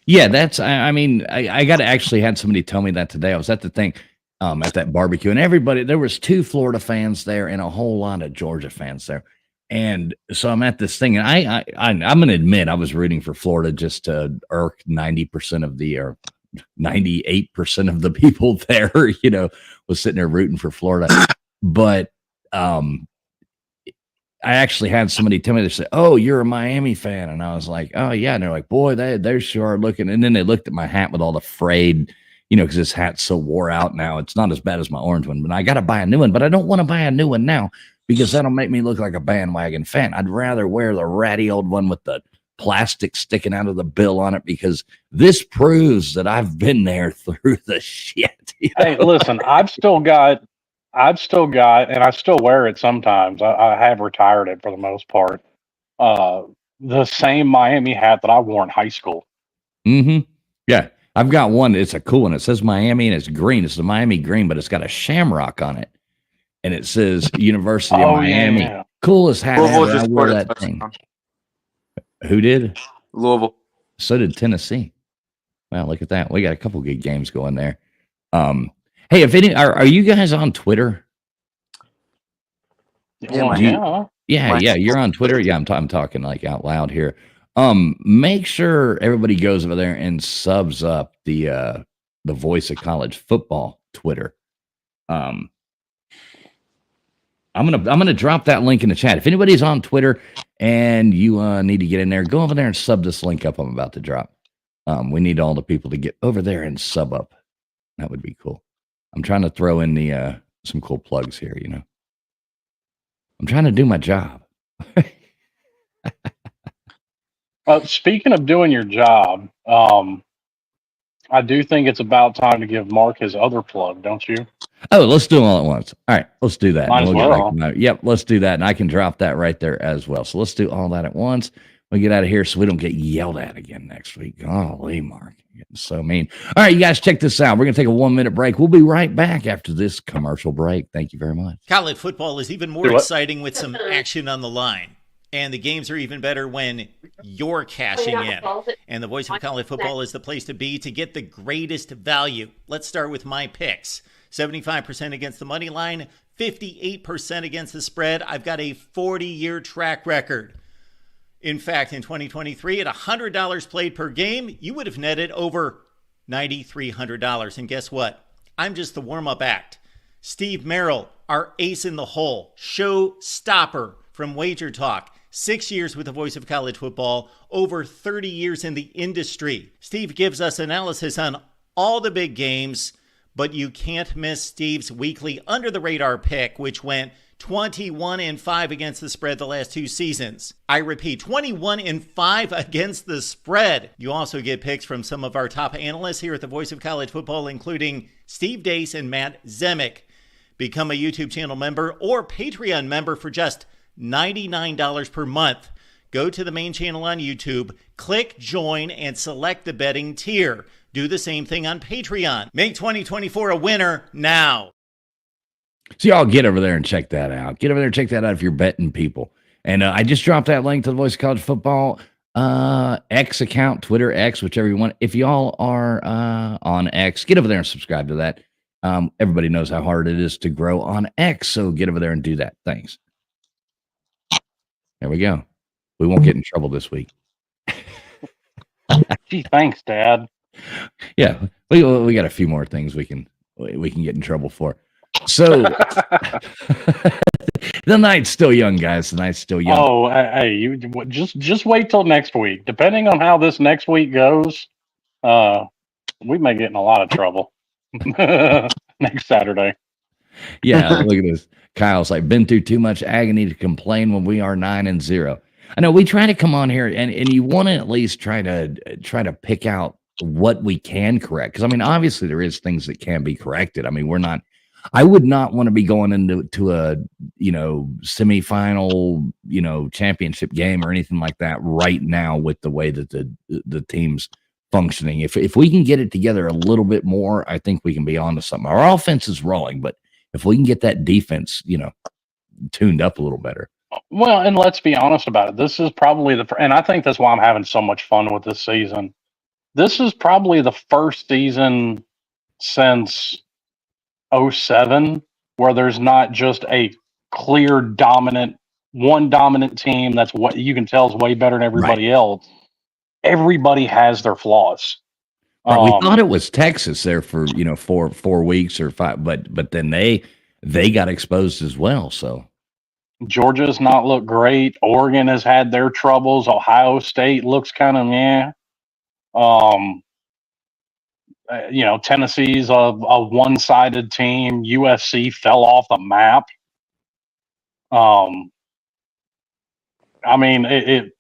Yeah, I got to actually had somebody tell me that today. I was at the thing, at that barbecue, and there was 2 Florida fans there and a whole lot of Georgia fans there. And so I'm at this thing, and I'm going to admit I was rooting for Florida just to irk 90% of or 98% of the people there, was sitting there rooting for Florida. But I actually had somebody tell me, they said, "Oh, you're a Miami fan." And I was like, "Oh yeah." And they're like, "Boy, they sure are looking." And then they looked at my hat with all the frayed, because this hat's so wore out now. It's not as bad as my orange one, but I got to buy a new one. But I don't want to buy a new one now because that'll make me look like a bandwagon fan. I'd rather wear the ratty old one with the plastic sticking out of the bill on it because this proves that I've been there through the shit. Hey, listen, I've still got, and I still wear it sometimes. I have retired it for the most part. The same Miami hat that I wore in high school. Mm-hmm. Yeah, I've got one. It's a cool one. It says Miami and it's green. It's the Miami green, but it's got a shamrock on it, and it says University of Miami. Yeah. Coolest hat ever. I wore that thing. Who did? Louisville. So did Tennessee. Well, look at that. We got a couple good games going there. Hey, if any, are you guys on Twitter? Yeah, you're on Twitter. Yeah, I'm talking like out loud here. Make sure everybody goes over there and subs up the Voice of College Football Twitter. I'm gonna drop that link in the chat. If anybody's on Twitter and you need to get in there, go over there and sub this link up I'm about to drop. We need all the people to get over there and sub up. That would be cool. I'm trying to throw in the some cool plugs here, I'm trying to do my job. Speaking of doing your job, I do think it's about time to give Mark his other plug, don't you? Oh, let's do them all at once. All right, let's do that. Might as well. Yep, let's do that. And I can drop that right there as well. So let's do all that at once. We'll get out of here so we don't get yelled at again next week. Golly, Mark, you're getting so mean. All right, you guys, check this out. We're going to take a 1-minute break. We'll be right back after this commercial break. Thank you very much. College football is even more exciting with some action on the line. And the games are even better when you're cashing in. And the Voice of College Football is the place to be to get the greatest value. Let's start with my picks. 75% against the money line, 58% against the spread. I've got a 40-year track record. In fact, in 2023, at $100 played per game, you would have netted over $9,300. And guess what? I'm just the warm-up act. Steve Merrill, our ace in the hole, showstopper from Wager Talk. 6 years with the Voice of College Football, over 30 years in the industry. Steve gives us analysis on all the big games, but you can't miss Steve's weekly under-the-radar pick, which went 21-5 against the spread the last 2 seasons. I repeat, 21-5 against the spread. You also get picks from some of our top analysts here at the Voice of College Football, including Steve Dace and Matt Zemek. Become a YouTube channel member or Patreon member for just $99 per month. Go to the main channel on YouTube, click join, and select the betting tier. Do the same thing on Patreon. Make 2024 a winner now. So y'all get over there and check that out. Get over there and check that out if you're betting people. And I just dropped that link to the Voice of College Football X account, Twitter, X, whichever you want. If y'all are on X, get over there and subscribe to that. Everybody knows how hard it is to grow on X, so get over there and do that. Thanks. There we go. We won't get in trouble this week. Gee, thanks, Dad. Yeah, we got a few more things we can get in trouble for. So the night's still young, guys. The night's still young. Oh, hey, you just wait till next week. Depending on how this next week goes, we may get in a lot of trouble next Saturday. Yeah, look at this. Kyle's like, been through too much agony to complain when we are 9-0. I know we try to come on here and you want to at least try to pick out what we can correct. Because I mean, obviously there is things that can be corrected. I mean, I would not want to be going into a semifinal, championship game or anything like that right now with the way that the team's functioning. If we can get it together a little bit more, I think we can be on to something. Our offense is rolling, but if we can get that defense, tuned up a little better. Well, and let's be honest about it. This is probably and I think that's why I'm having so much fun with this season. This is probably the first season since 2007 where there's not just a clear dominant team that's what you can tell is way better than everybody else. Everybody has their flaws. Right, we thought it was Texas there for 4 weeks or 5, but then they got exposed as well. So Georgia's not looked great. Oregon has had their troubles. Ohio State looks kind of Tennessee's a one-sided team. USC fell off the map. I mean,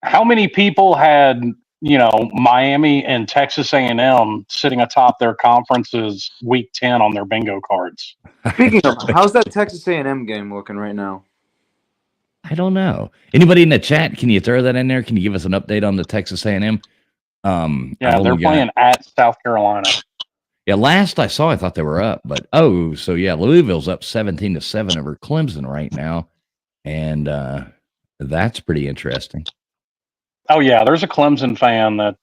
how many people had Miami and Texas A&M sitting atop their conferences week 10 on their bingo cards? Speaking of, how's that Texas A&M game looking right now? I don't know. Anybody in the chat? Can you throw that in there? Can you give us an update on the Texas A&M? They're playing at South Carolina. Yeah, last I saw, I thought they were up, but Louisville's up 17-7 over Clemson right now, and that's pretty interesting. Oh yeah, there's a Clemson fan that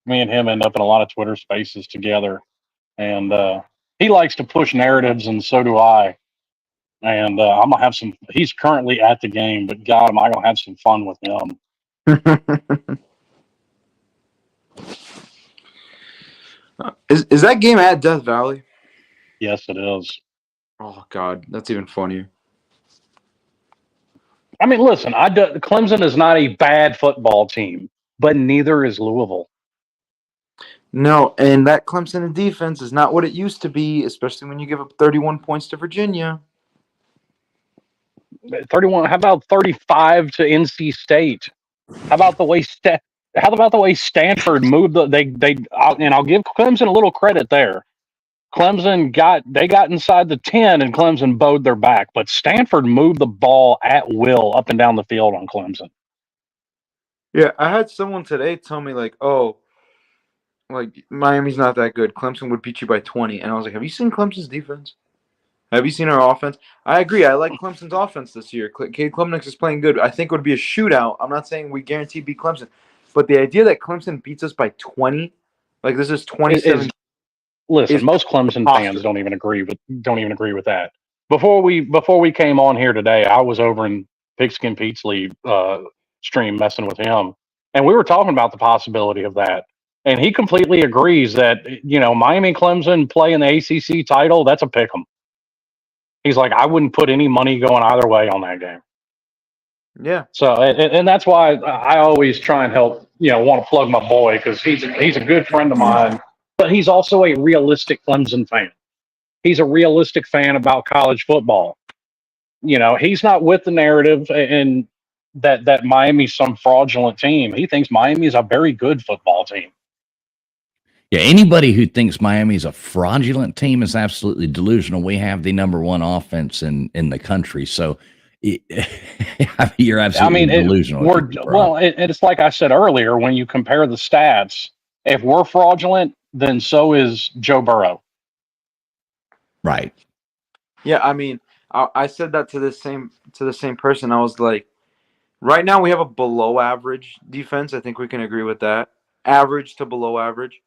me and him end up in a lot of Twitter spaces together, and he likes to push narratives, and so do I. And I'm gonna have some. He's currently at the game, but God, am I gonna have some fun with him? Is that game at Death Valley? Yes, it is. Oh God, that's even funnier. I mean, listen, Clemson is not a bad football team, but neither is Louisville. No, and that Clemson defense is not what it used to be, especially when you give up 31 points to Virginia. 31. How about 35 to NC State? How about the way Stanford moved? I'll give Clemson a little credit there. Clemson got inside the 10 and Clemson bowed their back, but Stanford moved the ball at will up and down the field on Clemson. Yeah, I had someone today tell me Miami's not that good. Clemson would beat you by 20. And I was like, have you seen Clemson's defense? Have you seen our offense? I agree. I like Clemson's offense this year. Cade Klubnik is playing good. I think it would be a shootout. I'm not saying we guarantee beat Clemson, but the idea that Clemson beats us by 20, like this is 27. Listen, is most Clemson fans preposterous. don't even agree with that. Before we came on here today, I was over in Pigskin Pete's league stream messing with him, and we were talking about the possibility of that. And he completely agrees that Miami and Clemson play in the ACC title. That's a pick 'em. He's like, I wouldn't put any money going either way on that game. Yeah. So, and that's why I always try and help, want to plug my boy because he's a good friend of mine, but he's also a realistic Clemson fan. He's a realistic fan about college football. He's not with the narrative and that Miami's some fraudulent team. He thinks Miami is a very good football team. Yeah, anybody who thinks Miami's a fraudulent team is absolutely delusional. We have the number one offense in the country, so you're absolutely delusional. It's like I said earlier, when you compare the stats, if we're fraudulent, then so is Joe Burrow. Right. Yeah, I mean, I said that to the same person. I was like, right now we have a below average defense. I think we can agree with that. Average to below average.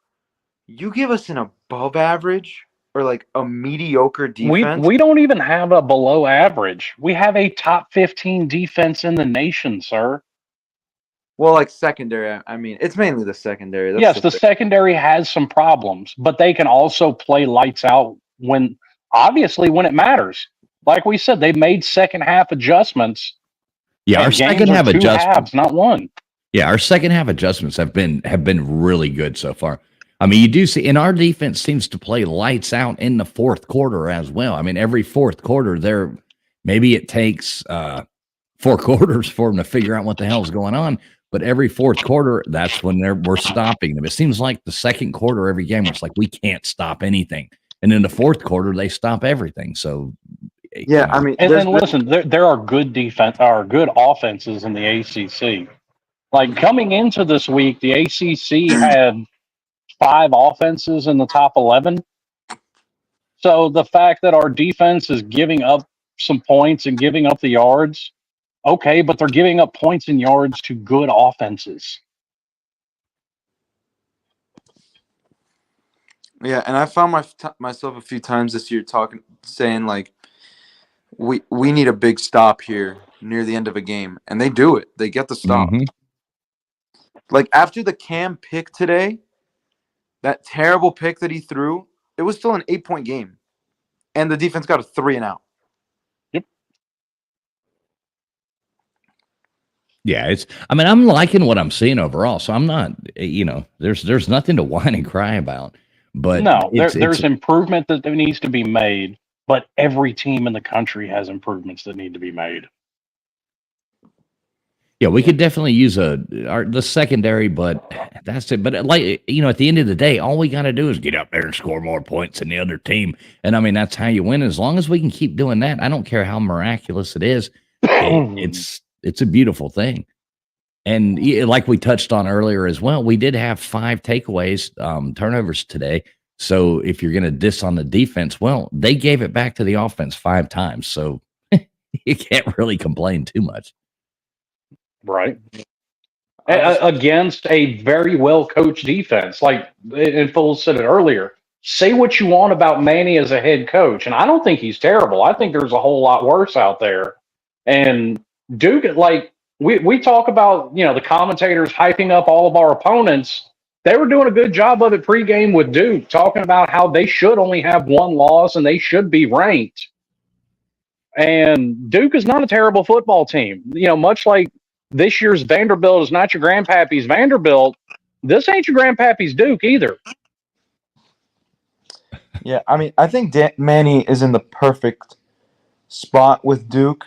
You give us an above average or like a mediocre defense. We don't even have a below average. We have a top 15 defense in the nation, sir. Well, like secondary, I mean, it's mainly the secondary. That's yes, the secondary has some problems, but they can also play lights out when it matters. Like we said, they've made second half adjustments. Yeah, our second half adjustments, not one. Yeah, our second half adjustments have been really good so far. I mean, you do see, and our defense seems to play lights out in the fourth quarter as well. I mean, every fourth quarter, maybe it takes 4 quarters for them to figure out what the hell's going on. But every fourth quarter, that's when we're stopping them. It seems like the second quarter every game, it's like we can't stop anything, and in the fourth quarter they stop everything. So, yeah, I mean, and listen, there are good good offenses in the ACC. Like coming into this week, the ACC had 5 offenses in the top 11. So the fact that our defense is giving up some points and giving up the yards, okay, but they're giving up points and yards to good offenses. Yeah, and I found myself a few times this year saying like, we need a big stop here near the end of a game, and they do it. They get the stop. Mm-hmm. Like after the Cam pick today, that terrible pick that he threw, it was still an 8-point game, and the defense got a 3 and out. Yep. Yeah, I'm liking what I'm seeing overall. So I'm not, there's nothing to whine and cry about. But no, there's improvement that needs to be made. But every team in the country has improvements that need to be made. Yeah, we could definitely use the secondary, but that's it. But at the end of the day, all we got to do is get up there and score more points than the other team. And I mean, that's how you win. As long as we can keep doing that, I don't care how miraculous it is. It's a beautiful thing. And like we touched on earlier as well, we did have 5 takeaways, turnovers today. So if you're going to diss on the defense, well, they gave it back to the offense 5 times. So you can't really complain too much. Right. Against a very well coached defense. Like, and Foles said it earlier, say what you want about Manny as a head coach. And I don't think he's terrible. I think there's a whole lot worse out there. And Duke, like, we talk about, the commentators hyping up all of our opponents. They were doing a good job of it pregame with Duke, talking about how they should only have 1 loss and they should be ranked. And Duke is not a terrible football team. Much like this year's Vanderbilt is not your grandpappy's Vanderbilt, this ain't your grandpappy's Duke either. Yeah, I mean, I think Manny is in the perfect spot with Duke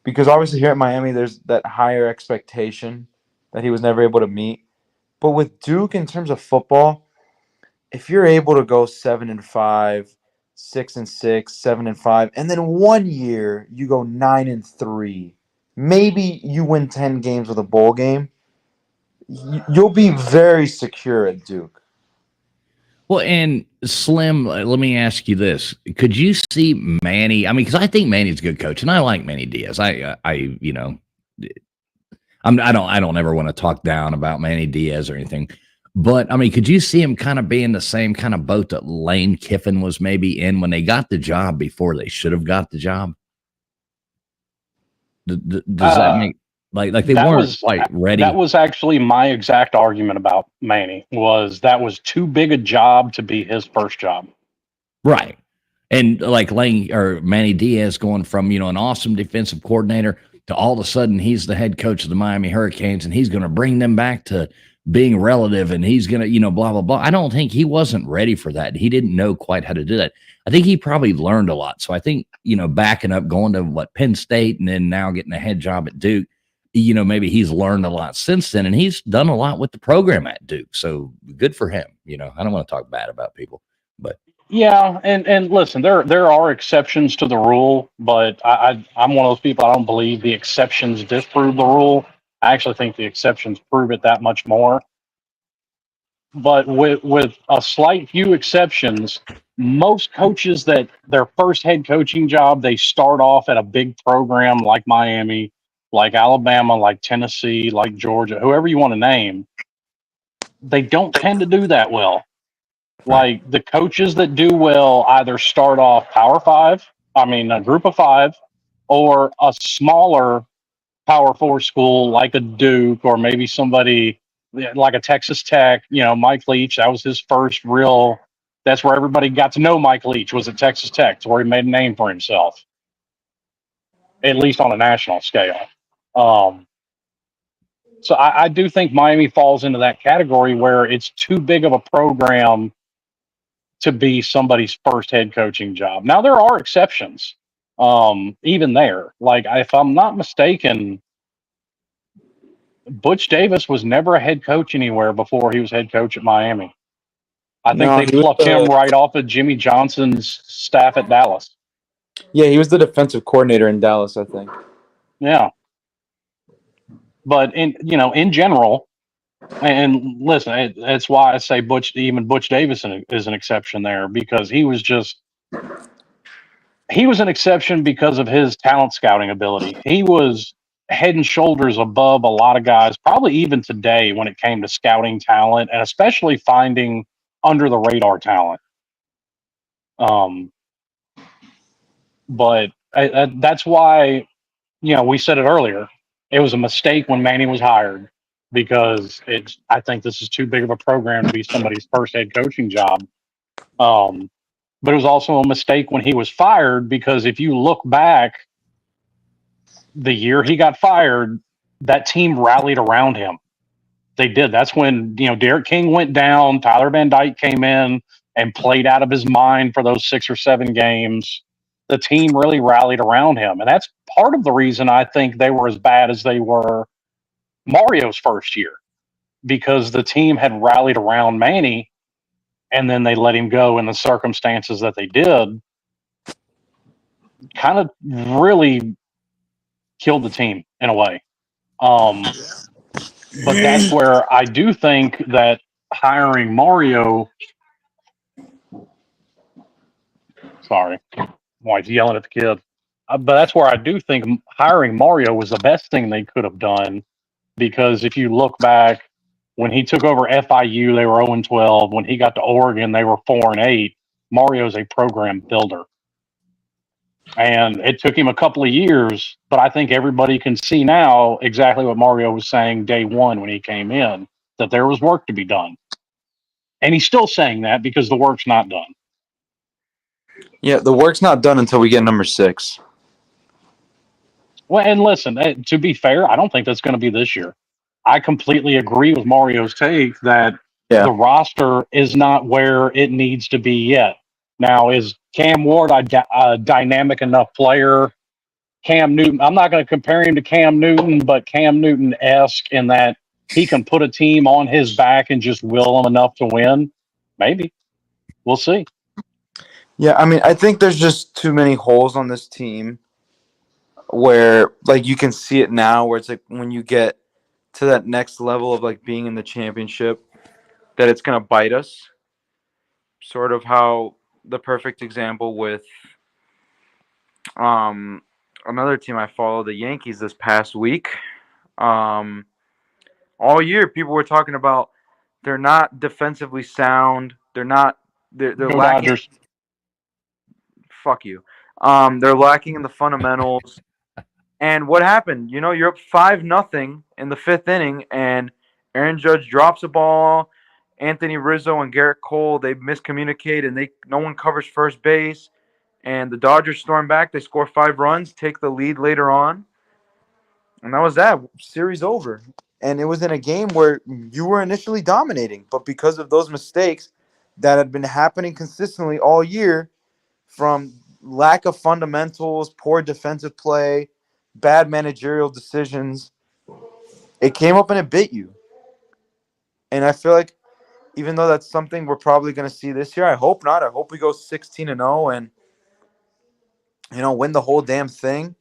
because obviously here at Miami there's that higher expectation that he was never able to meet. But with Duke in terms of football, if you're able to go 7-5, 6-6, 7-5, and then 1 year you go 9-3, maybe you win 10 games with a bowl game, you'll be very secure at Duke. Well, and Slim, let me ask you this: could you see Manny? I mean, because I think Manny's a good coach, and I like Manny Diaz. You know, I don't ever want to talk down about Manny Diaz or anything, but I mean, could you see him kind of being the same kind of boat that Lane Kiffin was maybe in when they got the job before they should have got the job? Does that make like they That weren't was quite ready? that was actually my exact argument about Manny, was that was too big a job to be his first job. Right. And like Lane or Manny Diaz going from, an awesome defensive coordinator to all of a sudden he's the head coach of the Miami Hurricanes and he's going to bring them back to being relative and he's going to, blah, blah, blah. I don't think he wasn't ready for that. He didn't know quite how to do that. I think he probably learned a lot. So I think, backing up, going to Penn State and then now getting a head job at Duke, maybe he's learned a lot since then and he's done a lot with the program at Duke. So good for him. I don't want to talk bad about people, but. Yeah, and listen, there are exceptions to the rule, but I'm one of those people. I don't believe the exceptions disprove the rule. I actually think the exceptions prove it that much more. But with a slight few exceptions, most coaches that their first head coaching job, they start off at a big program like Miami, like Alabama, like Tennessee, like Georgia, whoever you want to name. They don't tend to do that well. Like the coaches that do well either start off a group of five, or a smaller Power Four school like a Duke or maybe somebody like a Texas Tech. Mike Leach, that was his first real. That's where everybody got to know Mike Leach, was at Texas Tech. It's where he made a name for himself, at least on a national scale. So I do think Miami falls into that category where it's too big of a program to be somebody's first head coaching job. Now there are exceptions, even there. Like if I'm not mistaken, Butch Davis was never a head coach anywhere before he was head coach at Miami. I think No, they he was plucked him right off of Jimmy Johnson's staff at Dallas. Yeah, he was the defensive coordinator in Dallas, I think. Yeah, but in general, and listen, that's why I say Butch Davis is an exception there, because he was an exception because of his talent scouting ability. He was head and shoulders above a lot of guys, probably even today, when it came to scouting talent and especially finding under the radar talent. But that's why, we said it earlier. It was a mistake when Manny was hired, because I think this is too big of a program to be somebody's first head coaching job. But it was also a mistake when he was fired, because if you look back, the year he got fired, that team rallied around him. They did. That's when, Derek King went down, Tyler Van Dyke came in and played out of his mind for those 6 or 7 games. The team really rallied around him. And that's part of the reason I think they were as bad as they were Mario's first year, because the team had rallied around Manny and then they let him go in the circumstances that they did. Kind of really killed the team in a way. But that's where I do think that hiring Mario. Sorry, wife's yelling at the kid. But that's where I do think hiring Mario was the best thing they could have done, because if you look back, when he took over FIU, they were 0-12. When he got to Oregon, they were 4-8. Mario's a program builder. And it took him a couple of years, but I think everybody can see now exactly what Mario was saying day one when he came in, that there was work to be done. And he's still saying that because the work's not done. Yeah, the work's not done until we get number 6. Well, and listen, to be fair, I don't think that's going to be this year. I completely agree with Mario's take that the roster is not where it needs to be yet. Now, is Cam Ward a dynamic enough player? Cam Newton, I'm not going to compare him to Cam Newton, but Cam Newton-esque in that he can put a team on his back and just will them enough to win. Maybe. We'll see. Yeah, I mean, I think there's just too many holes on this team where, like, you can see it now, where it's like when you get to that next level of, like, being in the championship, that it's going to bite us. sort of how the perfect example with another team I follow, the Yankees, this past week. All year, people were talking about they're not defensively sound. They're not. They're Go lacking. Dodgers. Fuck you. They're lacking in the fundamentals. And what happened? You know, you're up 5-0 in the 5th inning, and Aaron Judge drops a ball. Anthony Rizzo and Garrett Cole, they miscommunicate, and no one covers first base. And the Dodgers storm back. They score 5 runs, take the lead later on. And that was that. Series over. And it was in a game where you were initially dominating. But because of those mistakes that had been happening consistently all year, from lack of fundamentals, poor defensive play, bad managerial decisions, it came up and it bit you. And I feel like even though that's something we're probably going to see this year, I hope not. I hope we go 16-0 and, win the whole damn thing.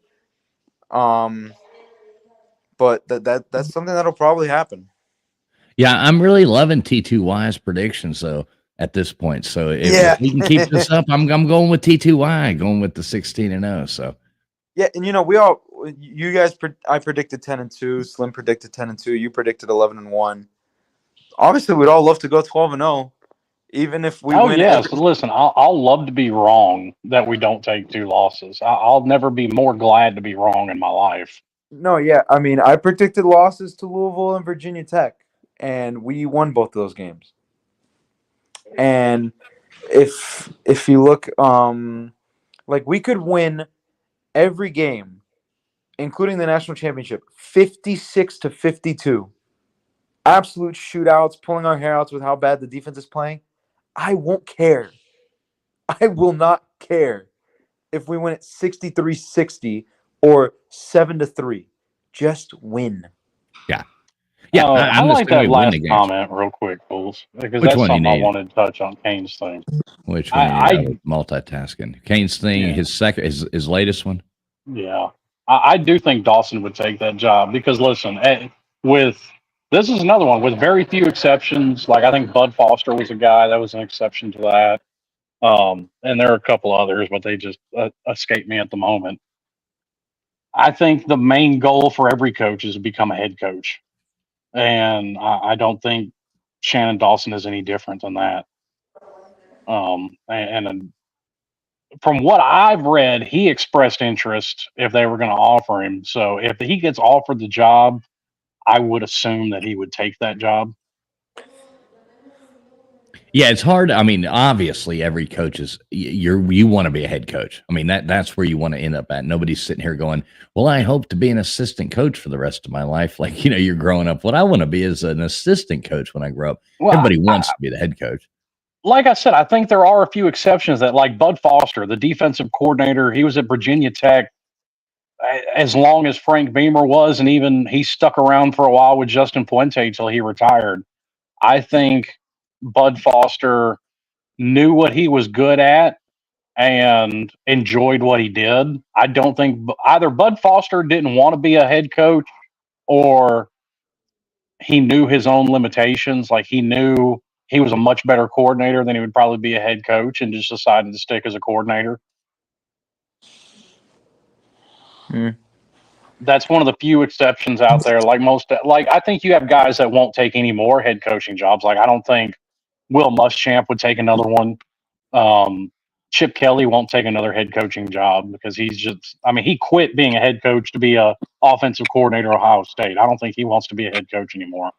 But that's something that'll probably happen. Yeah, I'm really loving T2Y's predictions though at this point. So if we can keep this up, I'm going with T2Y, going with the 16-0. So yeah, and I predicted 10-2, Slim predicted 10-2, you predicted 11-1. Obviously, we'd all love to go 12-0, even if we win. Yeah. So listen, I'll love to be wrong that we don't take 2 losses. I'll never be more glad to be wrong in my life. No, yeah. I mean, I predicted losses to Louisville and Virginia Tech, and we won both of those games. And if you look, like we could win every game, including the national championship, 56-52. Absolute shootouts, pulling our hair out with how bad the defense is playing. I won't care. I will not care if we win at 63-60 or 7-3. Just win. Yeah. Yeah. I like that last comment real quick, Bulls, because that's something I wanted to touch on Kane's thing. Which one? I multitasking. Kane's thing, his latest one. Yeah. I do think Dawson would take that job because listen, this is another one with very few exceptions. Like I think Bud Foster was a guy that was an exception to that. And there are a couple others, but they just escape me at the moment. I think the main goal for every coach is to become a head coach. And I don't think Shannon Dawson is any different than that. And from what I've read, he expressed interest if they were going to offer him. So if he gets offered the job, I would assume that he would take that job. Yeah, it's hard. I mean, obviously, every coach is you want to be a head coach. I mean, that's where you want to end up at. Nobody's sitting here going, "Well, I hope to be an assistant coach for the rest of my life." Like you're growing up. What I want to be is an assistant coach when I grow up. Well, everybody wants to be the head coach. Like I said, I think there are a few exceptions that, like Bud Foster, the defensive coordinator, he was at Virginia Tech as long as Frank Beamer was, and even he stuck around for a while with Justin Fuente until he retired. I think Bud Foster knew what he was good at and enjoyed what he did. I don't think either Bud Foster didn't want to be a head coach or he knew his own limitations. Like he knew he was a much better coordinator than he would probably be a head coach and just decided to stick as a coordinator. That's one of the few exceptions out there. I think you have guys that won't take any more head coaching jobs. Like I don't think Will Muschamp would take another one. Chip Kelly won't take another head coaching job because he quit being a head coach to be a offensive coordinator at Ohio State. I don't think he wants to be a head coach anymore.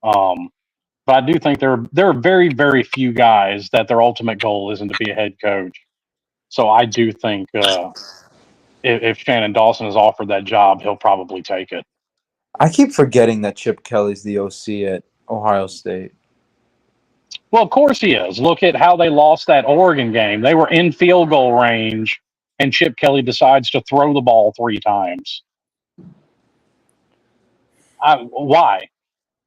But I do think there are very, very few guys that their ultimate goal isn't to be a head coach. So I do think if Shannon Dawson is offered that job, he'll probably take it. I keep forgetting that Chip Kelly's the OC at Ohio State. Well, of course he is. Look at how they lost that Oregon game. They were in field goal range, and Chip Kelly decides to throw the ball 3 times. Why?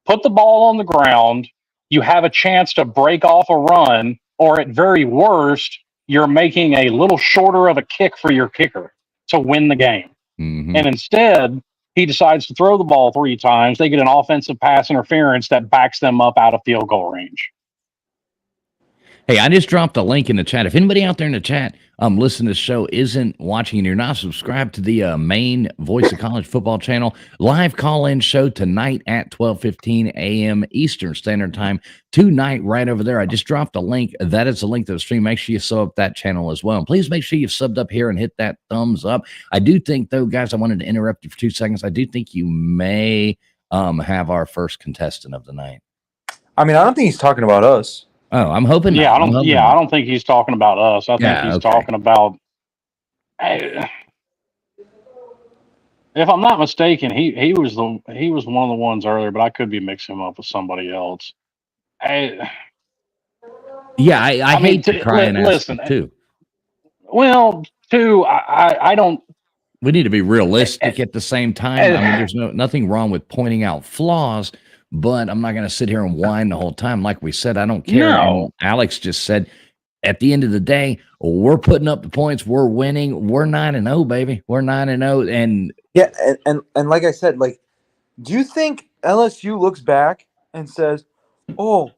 Put the ball on the ground. You have a chance to break off a run, or at very worst, you're making a little shorter of a kick for your kicker to win the game. Mm-hmm. And instead, he decides to throw the ball 3 times. They get an offensive pass interference that backs them up out of field goal range. Hey, I just dropped a link in the chat. If anybody out there in the chat listening to the show isn't watching and you're not subscribed to the main Voice of College Football channel, live call-in show tonight at 12:15 a.m. Eastern Standard Time tonight right over there. I just dropped a link. That is a link to the stream. Make sure you sub up that channel as well. And please make sure you've subbed up here and hit that thumbs up. I do think, though, guys, I wanted to interrupt you for 2 seconds. I do think you may have our first contestant of the night. I mean, I don't think he's talking about us. Oh, I'm hoping. Yeah, not. I don't think he's talking about us. I think he's talking about. If I'm not mistaken, he was one of the ones earlier, but I could be mixing him up with somebody else. I hate to cry and ask too. Well, I don't. We need to be realistic at the same time. I mean, there's nothing wrong with pointing out flaws, but I'm not going to sit here and whine the whole time. Like we said, I don't care. No. And Alex just said, at the end of the day, we're putting up the points. We're winning. We're 9-0, baby. We're 9-0. And yeah, and like I said, like, do you think LSU looks back and says, "Oh,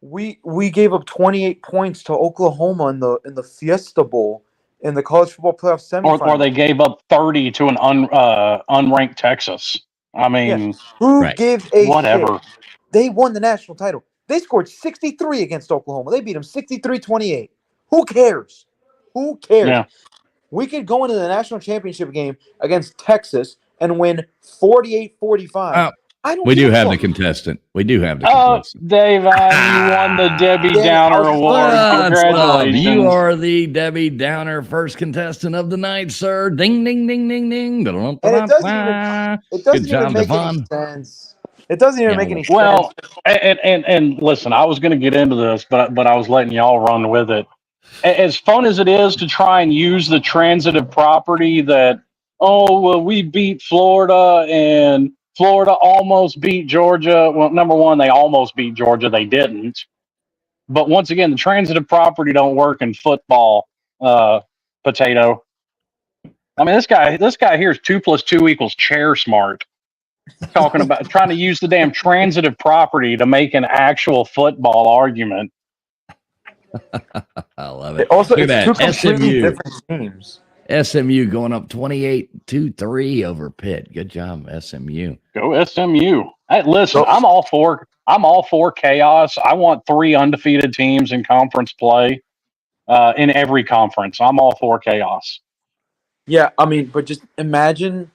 we gave up 28 points to Oklahoma in the Fiesta Bowl in the college football playoff semifinal," or they gave up 30 to an unranked Texas? I mean, who gives a whatever? Shit? They won the national title. They scored 63 against Oklahoma. They beat them 63-28. Who cares? Who cares? Yeah. We could go into the national championship game against Texas and win 48-45. We do have the contestant. Oh, Dave, you won the Debbie Downer Award. Congratulations. You are the Debbie Downer first contestant of the night, sir. Ding, ding, ding, ding, ding. And it doesn't even make any sense. It doesn't even make any sense. Well, and listen, I was going to get into this, but I was letting y'all run with it. As fun as it is to try and use the transitive property that, we beat Florida and Florida almost beat Georgia. Well, number one, they almost beat Georgia. They didn't. But once again, the transitive property don't work in football, potato. I mean, this guy here is 2 + 2 = chair smart. Talking about trying to use the damn transitive property to make an actual football argument. I love it. Also, it's 2 completely different teams. SMU going up 28-3 over Pitt. Good job, SMU. Go SMU. Hey, listen, I'm all for chaos. I want 3 undefeated teams in conference play in every conference. I'm all for chaos. Yeah, I mean, but just imagine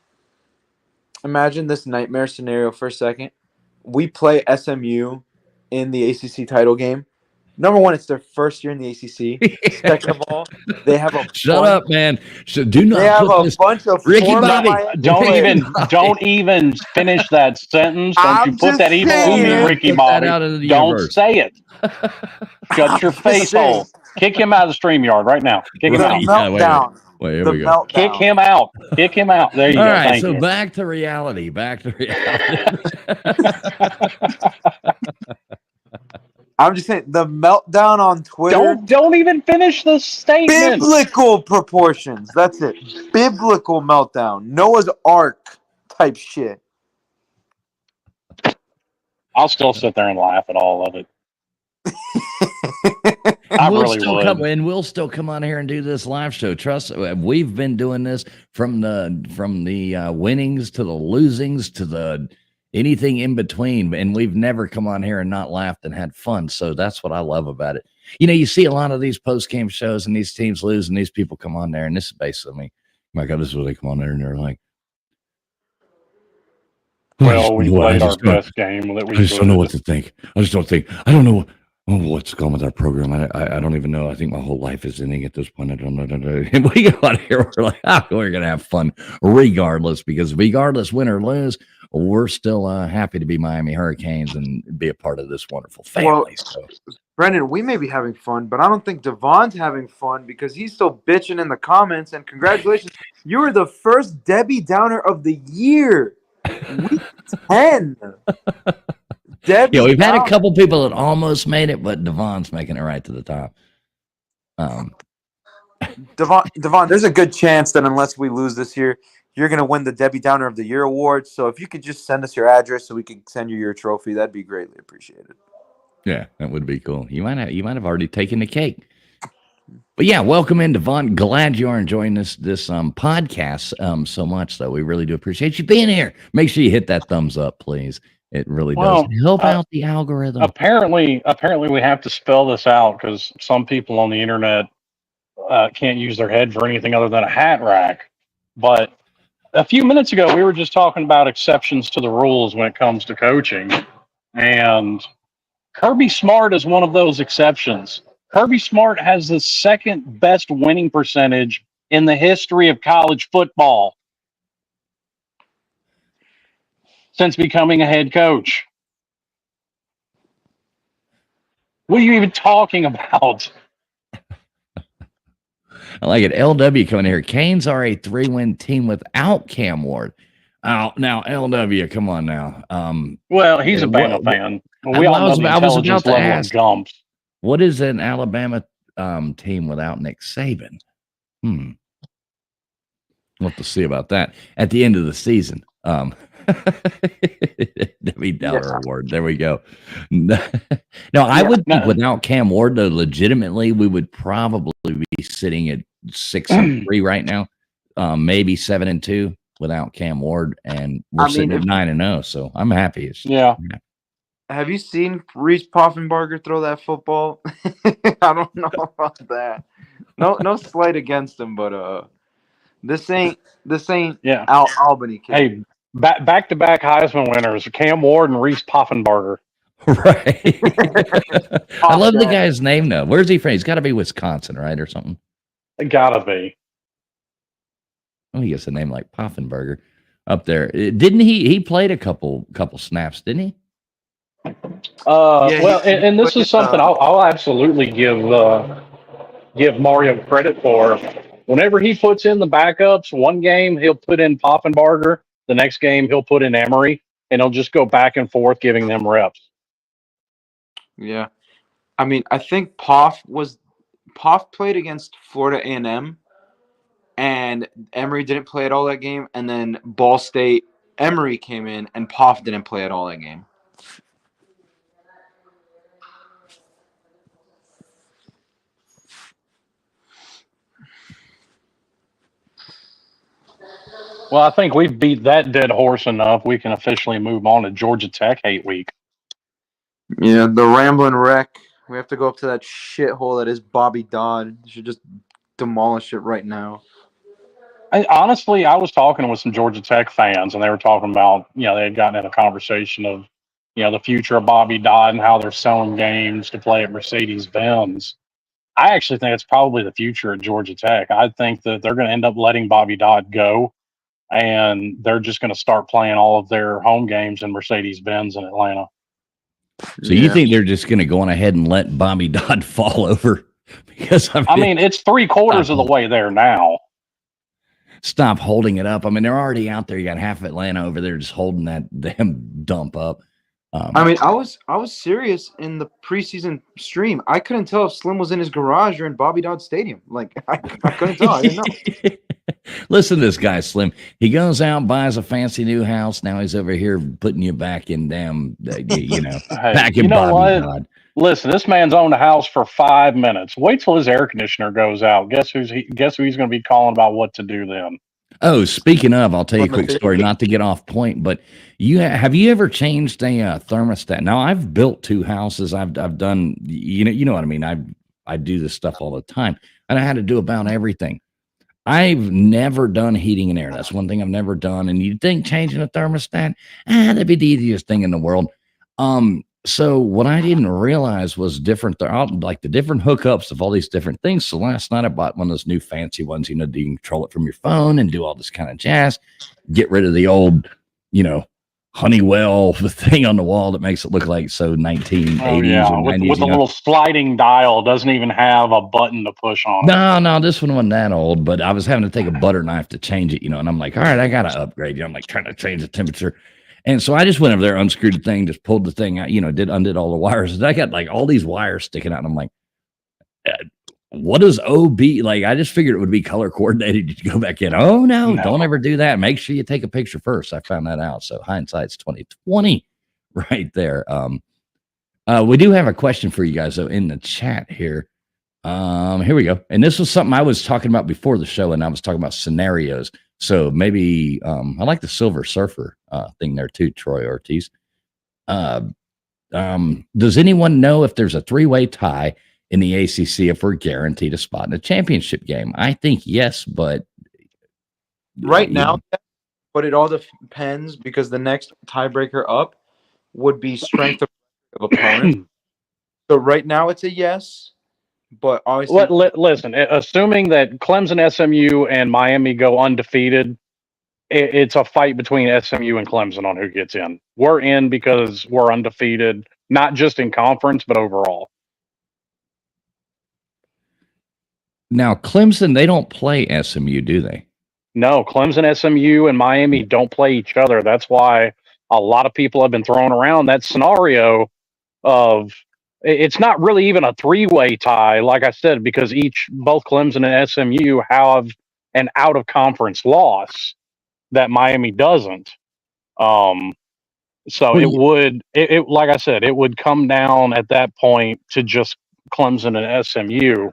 this nightmare scenario for a second. We play SMU in the ACC title game. Number one, it's their first year in the ACC. Second of all, they have a shut up, man. Do not. They have a bunch of Ricky Bobby. Don't even finish that sentence. Don't you put that even on me, Ricky Bobby. Don't say it. Shut your face hole. Kick him out of the StreamYard right now. Kick him out. Meltdown. Wait, here we go. Kick him out. Kick him out. There you go. All right, Thank so you. back to reality. I'm just saying the meltdown on Twitter. Don't even finish the statement. Biblical proportions. That's it. Biblical meltdown. Noah's Ark type shit. I'll still sit there and laugh at all of it. We'll still come on here and do this live show. Trust, we've been doing this from the winnings to the losings to the anything in between, and we've never come on here and not laughed and had fun. So that's what I love about it. You know, you see a lot of these post-game shows and these teams lose and these people come on there, and this is basically me. My God, this is where they come on there and they're like, well, we played our best game. I just don't know what to think. I don't know what's going with our program. I don't even know. I think my whole life is ending at this point. I don't know. And we go out here, we're like, we're going to have fun regardless, because regardless, win or lose, we're still happy to be Miami Hurricanes and be a part of this wonderful family. Well, Brendan, we may be having fun, but I don't think Devon's having fun because he's still bitching in the comments. And congratulations, you were the first Debbie Downer of the year. Week 10. Yeah, we've had a couple people that almost made it, but Devon's making it right to the top. Devon, there's a good chance that unless we lose this year, you're going to win the Debbie Downer of the Year award. So if you could just send us your address so we can send you your trophy, that'd be greatly appreciated. Yeah, that would be cool. You might have already taken the cake. But yeah, welcome in, Devon. Glad you are enjoying this podcast so much, though. We really do appreciate you being here. Make sure you hit that thumbs up, please. It really does help out the algorithm. Apparently, we have to spell this out because some people on the internet can't use their head for anything other than a hat rack. But a few minutes ago, we were just talking about exceptions to the rules when it comes to coaching, and Kirby Smart is one of those exceptions. Kirby Smart has the second best winning percentage in the history of college football since becoming a head coach. What are you even talking about? I like it. LW coming here. Canes are a 3-win team without Cam Ward. Oh, now LW, come on now. Well, he's a Bama fan. We all know the intelligence level of Gumps. What is an Alabama team without Nick Saban? We'll have to see about that at the end of the season. Debbie Downer Award. There we go. No, I would think without Cam Ward, though, legitimately, we would probably be sitting at 6-3 right now, maybe 7-2 without Cam Ward, and we're sitting at 9-0. So I'm happy. Have you seen Reese Poffenbarger throw that football? I don't know about that. No slight against him, but this ain't Albany kid. Hey, back-to-back Heisman winners, Cam Ward and Reese Poffenbarger. Right. I love the guy's name though. Where's he from? He's got to be Wisconsin, right, or something. It gotta be. Oh, he gets a name like Poffenbarger up there. Didn't he played a couple snaps, didn't he? Well, and this is something I'll absolutely give Mario credit for. Whenever he puts in the backups, one game he'll put in Poffenbarger, the next game he'll put in Emory, and he'll just go back and forth giving them reps. Yeah, I mean, I think Poff played against Florida A&M, and Emory didn't play at all that game, and then Ball State Emory came in, and Poff didn't play at all that game. Well, I think we've beat that dead horse enough. We can officially move on to Georgia Tech hate week. Yeah, the rambling wreck. We have to go up to that shithole that is Bobby Dodd. You should just demolish it right now. Honestly, I was talking with some Georgia Tech fans, and they were talking about, they had gotten in a conversation of, the future of Bobby Dodd and how they're selling games to play at Mercedes-Benz. I actually think it's probably the future of Georgia Tech. I think that they're going to end up letting Bobby Dodd go, and they're just going to start playing all of their home games in Mercedes-Benz in Atlanta. So you think they're just going to go on ahead and let Bobby Dodd fall over? Because I mean, it's 3/4 of the way there now. Stop holding it up. I mean, they're already out there. You got half of Atlanta over there just holding that damn dump up. I mean, I was serious in the preseason stream. I couldn't tell if Slim was in his garage or in Bobby Dodd Stadium. Like, I couldn't tell. I didn't know. Listen to this guy, Slim. He goes out, buys a fancy new house. Now he's over here putting you back in damn, back in Bobby Dodd. Listen, this man's owned a house for 5 minutes. Wait till his air conditioner goes out. Guess who he's going to be calling about what to do then? Oh, speaking of, I'll tell you a quick story, not to get off point, but have you ever changed a thermostat? Now, I've built 2 houses. I've done, you know what I mean? I do this stuff all the time, and I had to do about everything. I've never done heating and air. That's one thing I've never done. And you'd think changing a thermostat, that'd be the easiest thing in the world. So what I didn't realize was different, like the different hookups of all these different things. So last night I bought one of those new fancy ones, you can control it from your phone and do all this kind of jazz. Get rid of the old, Honeywell thing on the wall that makes it look like so 1980s. Oh, yeah. With the little sliding dial, doesn't even have a button to push on. No, this one wasn't that old, but I was having to take a butter knife to change it, and I'm like, all right, I got to upgrade. I'm like trying to change the temperature. And so I just went over there, unscrewed the thing, just pulled the thing out, undid all the wires. And I got like all these wires sticking out. And I'm like, what is OB? Like, I just figured it would be color coordinated. You go back in. Oh, no, don't ever do that. Make sure you take a picture first. I found that out. So hindsight's 2020 right there. We do have a question for you guys though in the chat here. Here we go. And this was something I was talking about before the show, and I was talking about scenarios. So maybe I like the Silver Surfer thing there too, Troy Ortiz. Does anyone know if there's a 3-way tie in the ACC if we're guaranteed a spot in a championship game? I think yes, but Right now, but it all depends because the next tiebreaker up would be strength of opponent. So right now it's a yes, but obviously, Listen, assuming that Clemson, SMU, and Miami go undefeated, it's a fight between SMU and Clemson on who gets in. We're in because we're undefeated, not just in conference, but overall. now Clemson, they don't play SMU, do they? No, Clemson, SMU, and Miami don't play each other. That's why a lot of people have been throwing around that scenario of it's not really even a 3-way tie, like I said, because both Clemson and SMU have an out of conference loss that Miami doesn't. So it would, like I said, it would come down at that point to just Clemson and SMU.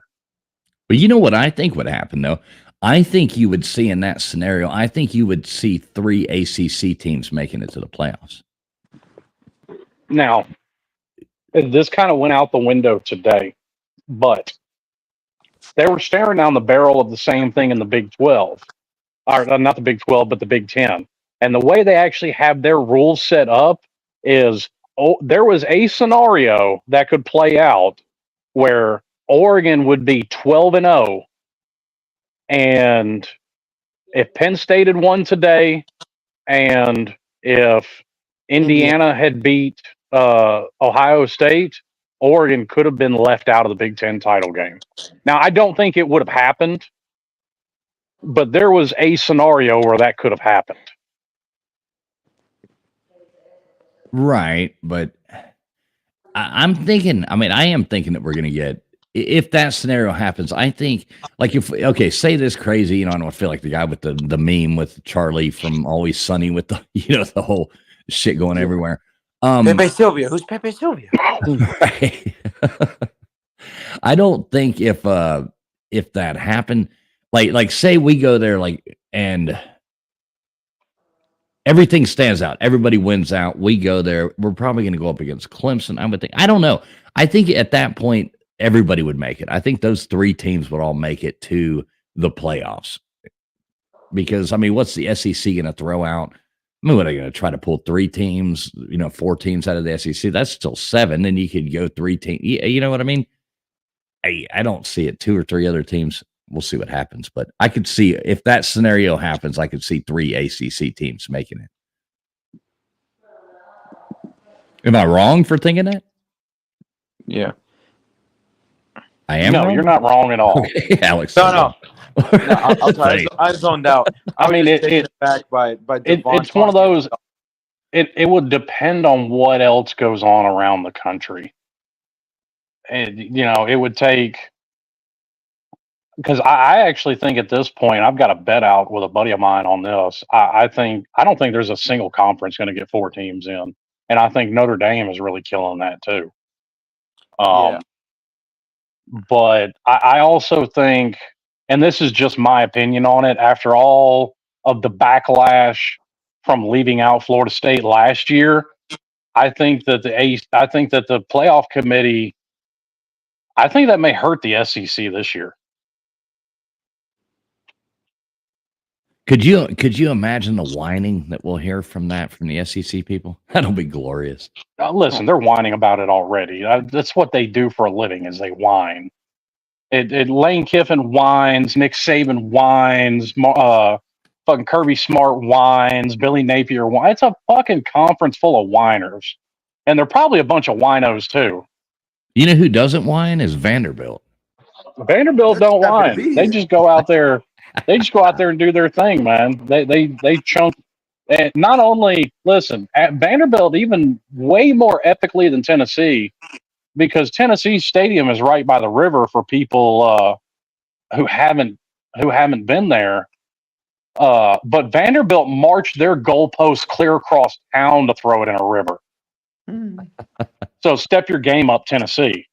But you know what I think would happen though? I think you would see in that scenario, I think you would see 3 ACC teams making it to the playoffs. Now, this kind of went out the window today, but they were staring down the barrel of the same thing in the Big 12. Or not the Big 12, but the Big 10. And the way they actually have their rules set up is there was a scenario that could play out where Oregon would be 12-0. And if Penn State had won today, and if Indiana had beat Ohio State, Oregon could have been left out of the Big Ten title game. Now, I don't think it would have happened, but there was a scenario where that could have happened. Right, but I'm thinking, I am thinking that we're going to get, if that scenario happens, I think, like say this crazy, I don't feel like the guy with the meme with Charlie from Always Sunny with the, the whole shit going everywhere. Pepe Sylvia. Who's Pepe Sylvia? Right. I don't think if that happened, like say we go there and everything stands out, everybody wins out, we go there, we're probably going to go up against Clemson. I would think, I don't know. I think at that point everybody would make it. I think those 3 teams would all make it to the playoffs. Because what's the SEC going to throw out? What are they going to try to pull 3 teams, 4 teams out of the SEC? That's still 7. Then you could go 3 teams. You know what I mean? I don't see it. 2 or 3 other teams. We'll see what happens. But I could see if that scenario happens, I could see 3 ACC teams making it. Am I wrong for thinking that? Yeah. I am. No, wrong? You're not wrong at all. Okay, Alex. No. I'll tell you. I zoned out. It's back by it's one of those. It would depend on what else goes on around the country. And it would take, because I actually think at this point I've got a bet out with a buddy of mine on this. I don't think there's a single conference going to get 4 teams in, and I think Notre Dame is really killing that too. Yeah. But I also think, and this is just my opinion on it, after all of the backlash from leaving out Florida State last year, I think that the playoff committee, I think that may hurt the SEC this year. Could you imagine the whining that we'll hear from the SEC people? That'll be glorious. Listen, they're whining about it already. That's what they do for a living, is they whine. Lane Kiffin whines, Nick Saban whines, fucking Kirby Smart whines, Billy Napier whines. It's a fucking conference full of whiners, and they're probably a bunch of winos too. You know who doesn't whine is Vanderbilt. Vanderbilt don't whine. They just go out there. They just go out there and do their thing, man. They chunk. And not only, listen, at Vanderbilt, even way more epically than Tennessee, because Tennessee Stadium is right by the river for people who haven't been there. But Vanderbilt marched their goalposts clear across town to throw it in a river. So step your game up, Tennessee.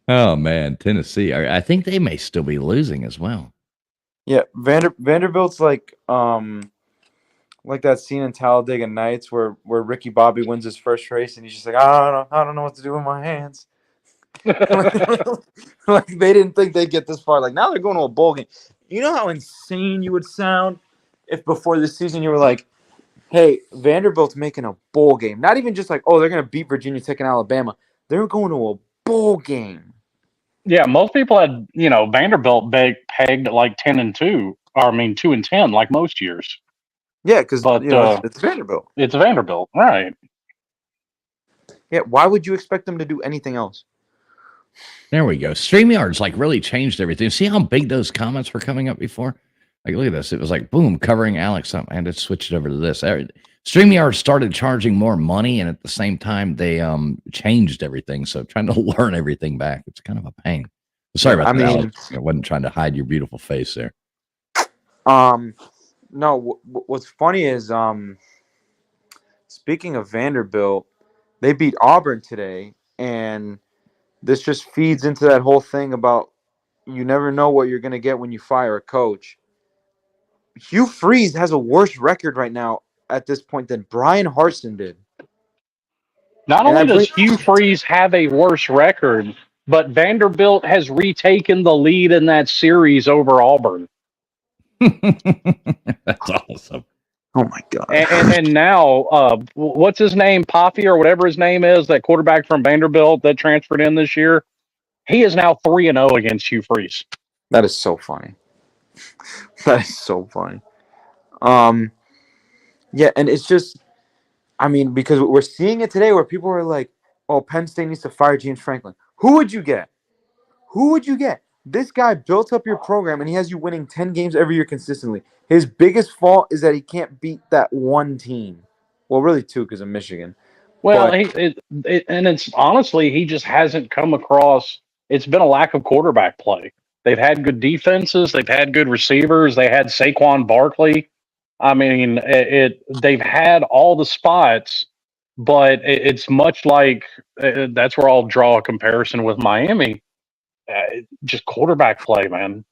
Oh man, Tennessee. I think they may still be losing as well. Yeah, Vanderbilt's like that scene in Talladega Nights where Ricky Bobby wins his first race and he's just like, I don't know what to do with my hands. Like they didn't think they'd get this far. Like now they're going to a bowl game. You know how insane you would sound if before this season you were like, hey, Vanderbilt's making a bowl game. Not even just like, oh, they're going to beat Virginia Tech and Alabama. They're going to a bowl game. Yeah, most people had, Vanderbilt pegged at like 10-2, or 2-10, like most years. Yeah, because But it's Vanderbilt. It's Vanderbilt, right? Yeah, why would you expect them to do anything else? There we go. StreamYard's like really changed everything. See how big those comments were coming up before? Like, look at this. It was like, boom, covering Alex up. And it switched over to this. StreamYard started charging more money, and at the same time, they changed everything. So trying to learn everything back, it's kind of a pain. Sorry about that, Alex. I wasn't trying to hide your beautiful face there. No, what's funny is, speaking of Vanderbilt, they beat Auburn today, and this just feeds into that whole thing about you never know what you're going to get when you fire a coach. Hugh Freeze has a worse record right now at this point than Brian Harsin did. Not only does Hugh Freeze have a worse record, but Vanderbilt has retaken the lead in that series over Auburn. That's awesome. Oh my God. And now, what's his name? Poffy or whatever his name is, that quarterback from Vanderbilt that transferred in this year. He is now 3-0 against Hugh Freeze. That is so funny. That is so funny. Yeah, and it's just, because we're seeing it today where people are like, oh, Penn State needs to fire James Franklin. Who would you get? This guy built up your program, and he has you winning 10 games every year consistently. His biggest fault is that he can't beat that one team. Well, really two because of Michigan. Well, it's honestly, he just hasn't come across. It's been a lack of quarterback play. They've had good defenses. They've had good receivers. They had Saquon Barkley. They've had all the spots, but it's much like that's where I'll draw a comparison with Miami. Just quarterback play, man.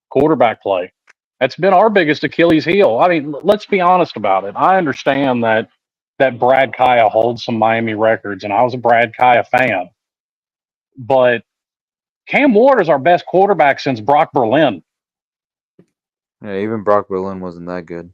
Quarterback play. That's been our biggest Achilles heel. Let's be honest about it. I understand that Brad Kaya holds some Miami records, and I was a Brad Kaya fan. But Cam Ward is our best quarterback since Brock Berlin. Yeah, even Brock Berlin wasn't that good.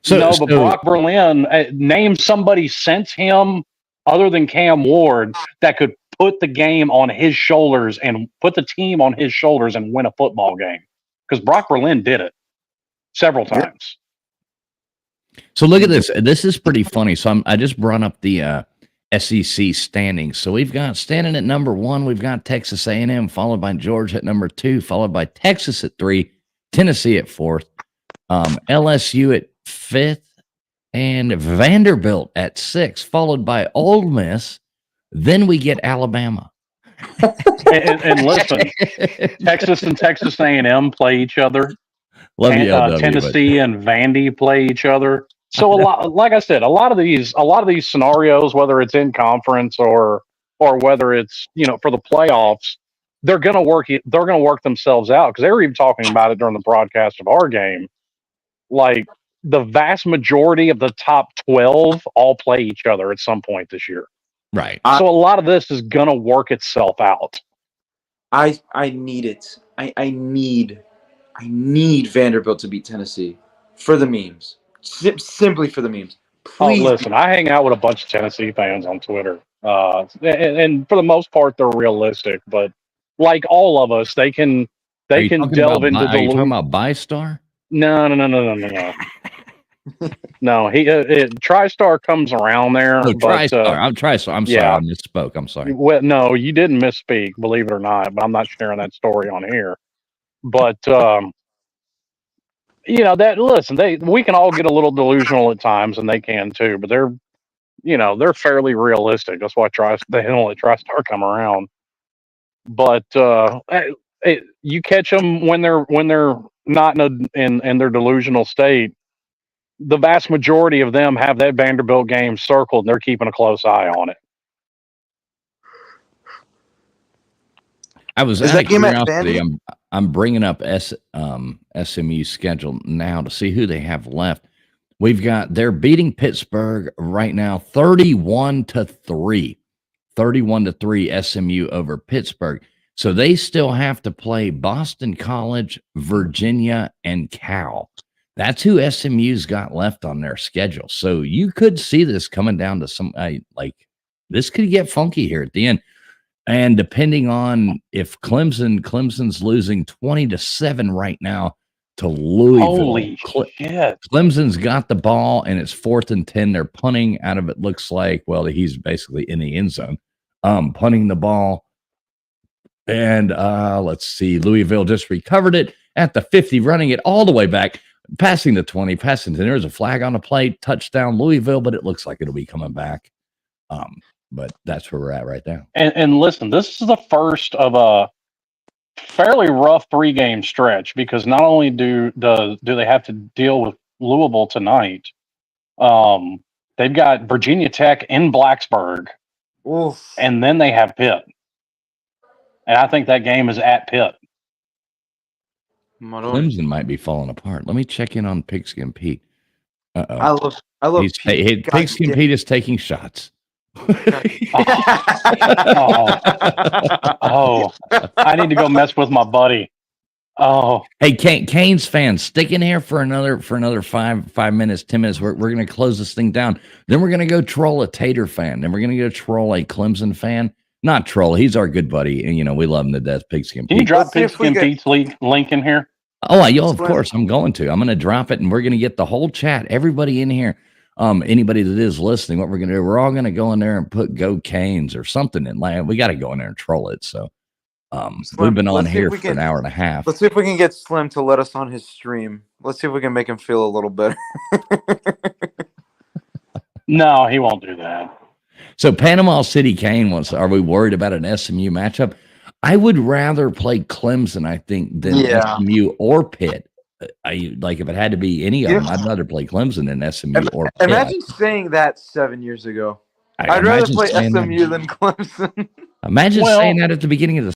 But Brock Berlin, name somebody since him other than Cam Ward that could put the game on his shoulders and put the team on his shoulders and win a football game. Because Brock Berlin did it several times. So look at this. This is pretty funny. So I just brought up the SEC standings. So we've got standing at number 1. We've got Texas A&M, followed by Georgia at number 2, followed by Texas at 3, Tennessee at 4th, LSU at 5th, and Vanderbilt at 6th, followed by Ole Miss. Then we get Alabama. and listen, Texas and Texas A&M play each other. Love you, LW, Tennessee and Vandy play each other. So like I said, a lot of these scenarios, whether it's in conference or whether it's for the playoffs, they're gonna work themselves out, because they were even talking about it during the broadcast of our game. Like the vast majority of the top 12 all play each other at some point this year. Right. So a lot of this is gonna work itself out. I need it. I need Vanderbilt to beat Tennessee for the memes. Simply for the memes. Please. Oh, listen, I hang out with a bunch of Tennessee fans on Twitter. And for the most part, they're realistic. But like all of us, they can delve into the. Are you talking about ByStar? No. No, TriStar comes around there. No, TriStar. I'm TriStar. I'm sorry, I misspoke. I'm sorry. Well, no, you didn't misspeak, believe it or not. But I'm not sharing that story on here. But we can all get a little delusional at times, and they can too. But they're fairly realistic. That's why they don't let TriStar come around. But you catch them when they're not in their delusional state, the vast majority of them have that Vanderbilt game circled, and they're keeping a close eye on it. I was Is out that of game at curiosity. Vandy? I'm bringing up SMU's schedule now to see who they have left. We've got they're beating Pittsburgh right now 31-3. 31-3 SMU over Pittsburgh. So they still have to play Boston College, Virginia, and Cal. That's who SMU's got left on their schedule. So you could see this coming down to some like this could get funky here at the end. And depending on if Clemson's losing 20-7 right now to Louisville. Holy shit. Clemson's got the ball and it's 4th and 10. They're punting out of it. Looks like, well, he's basically in the end zone, punting the ball. And let's see, Louisville just recovered it at the 50, running it all the way back, passing the 20, passing 10. There's a flag on the play, touchdown Louisville, but it looks like it'll be coming back. But that's where we're at right now. And listen, this is the first of a fairly rough 3-game stretch because not only do they have to deal with Louisville tonight, they've got Virginia Tech in Blacksburg, Oof. and then they have Pitt. And I think that game is at Pitt. Clemson might be falling apart. Let me check in on Pigskin Pete. Uh-oh. I love Pigskin Pete is taking shots. Oh, I need to go mess with my buddy. Oh, hey, Canes fans, stick in here for another 5 minutes, 10 minutes. We're going to close this thing down. Then we're going to go troll a Tater fan. Then we're going to go troll a Clemson fan. Not troll. He's our good buddy, and we love him to death. Pigskin Pete. Can you drop Pigskin Pete's link in here? Oh, of course, I'm going to. I'm going to drop it, and we're going to get the whole chat, everybody in here. Anybody that is listening, what we're going to do, we're all going to go in there and put "Go Canes" or something in line. We got to go in there and troll it. So, we've been on here for an hour and a half. Let's see if we can get Slim to let us on his stream. Let's see if we can make him feel a little better. No, he won't do that. So, Panama City Kane wants. Are we worried about an SMU matchup? I would rather play Clemson, I think, than SMU or Pitt. If it had to be any of them, I'd rather play Clemson than SMU or Pitt. Imagine saying that 7 years ago. I'd rather play SMU than Clemson. Imagine saying that at the beginning of the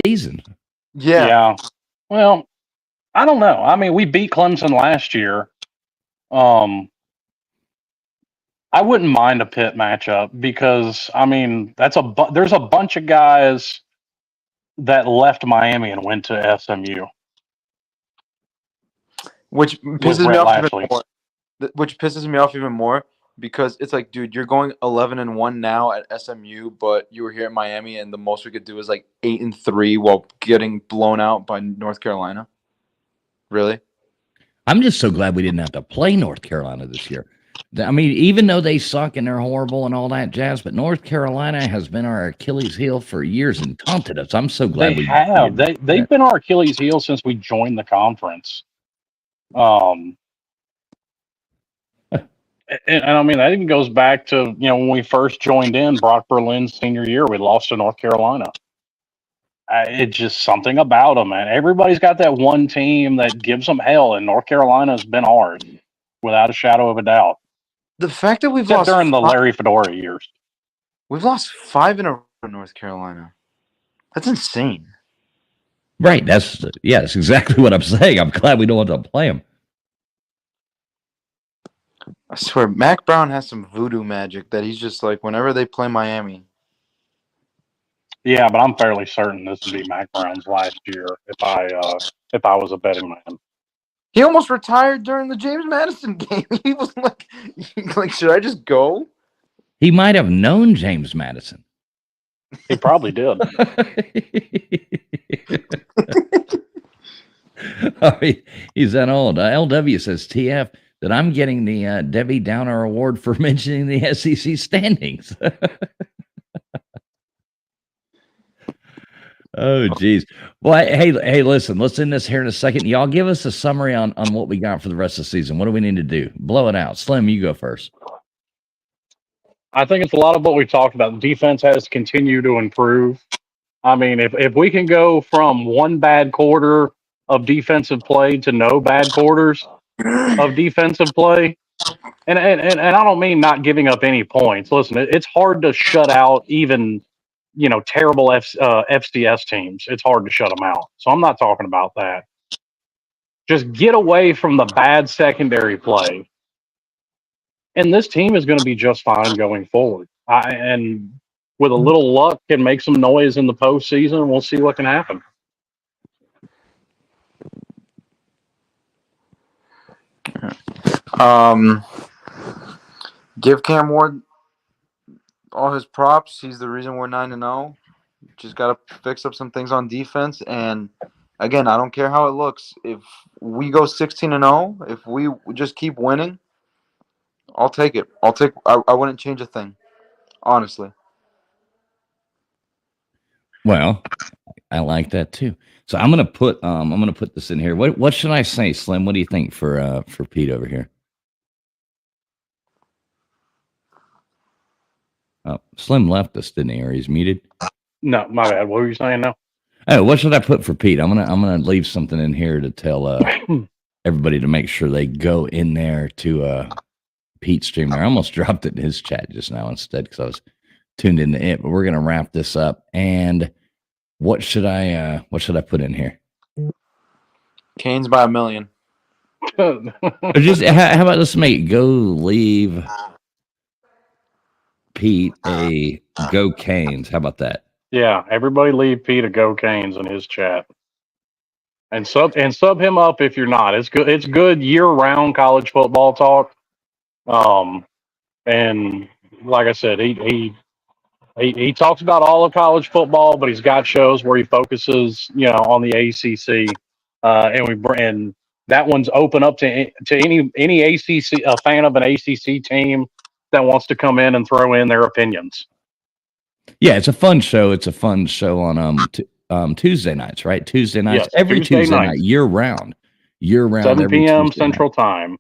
season. Yeah. Well, I don't know. I mean, we beat Clemson last year. I wouldn't mind a Pitt matchup because, I mean, there's a bunch of guys that left Miami and went to SMU. Which pisses me off even more because it's like, dude, you're going 11-1 now at SMU, but you were here at Miami, and the most we could do is like 8-3 while getting blown out by North Carolina. Really? I'm just so glad we didn't have to play North Carolina this year. I mean, even though they suck and they're horrible and all that jazz, but North Carolina has been our Achilles heel for years and taunted us. I'm so glad they have. They've been our Achilles heel since we joined the conference. And I mean, that even goes back to, when we first joined in Brock Berlin's senior year, we lost to North Carolina. It's just something about them, man. Everybody's got that one team that gives them hell, and North Carolina has been ours without a shadow of a doubt. The fact that we've Except lost during the Larry Fedora years. We've lost 5 in a row in North Carolina. That's insane. Right. That's exactly what I'm saying. I'm glad we don't want to play them. I swear, Mac Brown has some voodoo magic that he's just like, whenever they play Miami. Yeah, but I'm fairly certain this would be Mac Brown's last year if I was a betting man. He almost retired during the James Madison game. He was like, should I just go? He might have known James Madison. He probably did. He's that old. LW says, TF, that I'm getting the Debbie Downer Award for mentioning the SEC standings. Oh, geez. Well, hey, listen, let's end this here in a second. Y'all give us a summary on what we got for the rest of the season. What do we need to do? Blow it out. Slim, you go first. I think it's a lot of what we talked about. Defense has to continue to improve. I mean, if we can go from one bad quarter of defensive play to no bad quarters, of defensive play. And I don't mean not giving up any points. Listen, it's hard to shut out even, terrible FCS teams. It's hard to shut them out. So I'm not talking about that. Just get away from the bad secondary play. And this team is going to be just fine going forward. And with a little luck, can make some noise in the postseason. We'll see what can happen. Give Cam Ward all his props. He's the reason we're 9-0. Just got to fix up some things on defense. And again, I don't care how it looks. If we go 16-0, if we just keep winning, I'll take it. I wouldn't change a thing, honestly. Well, I like that too. So I'm gonna put this in here. What should I say, Slim? What do you think for Pete over here? Oh, Slim left us, didn't he? Or he's muted. No, my bad. What were you saying now? Oh, what should I put for Pete? I'm gonna leave something in here to tell everybody to make sure they go in there to Pete's stream. I almost dropped it in his chat just now instead because I was tuned into it. But we're gonna wrap this up. And what should I put in here? Canes by 1 million. Just how about let's make it go leave Pete a go Canes. How about that? Yeah, everybody leave Pete a go Canes in his chat. And sub him up if you're not. It's good year-round college football talk. And like I said, he talks about all of college football, but he's got shows where he focuses, on the ACC. And that one's open up to any ACC, a fan of an ACC team that wants to come in and throw in their opinions. Yeah, it's a fun show. It's a fun show on Tuesday nights, right? Tuesday nights, yes, every Tuesday night, year round, 7 p.m. Central Time.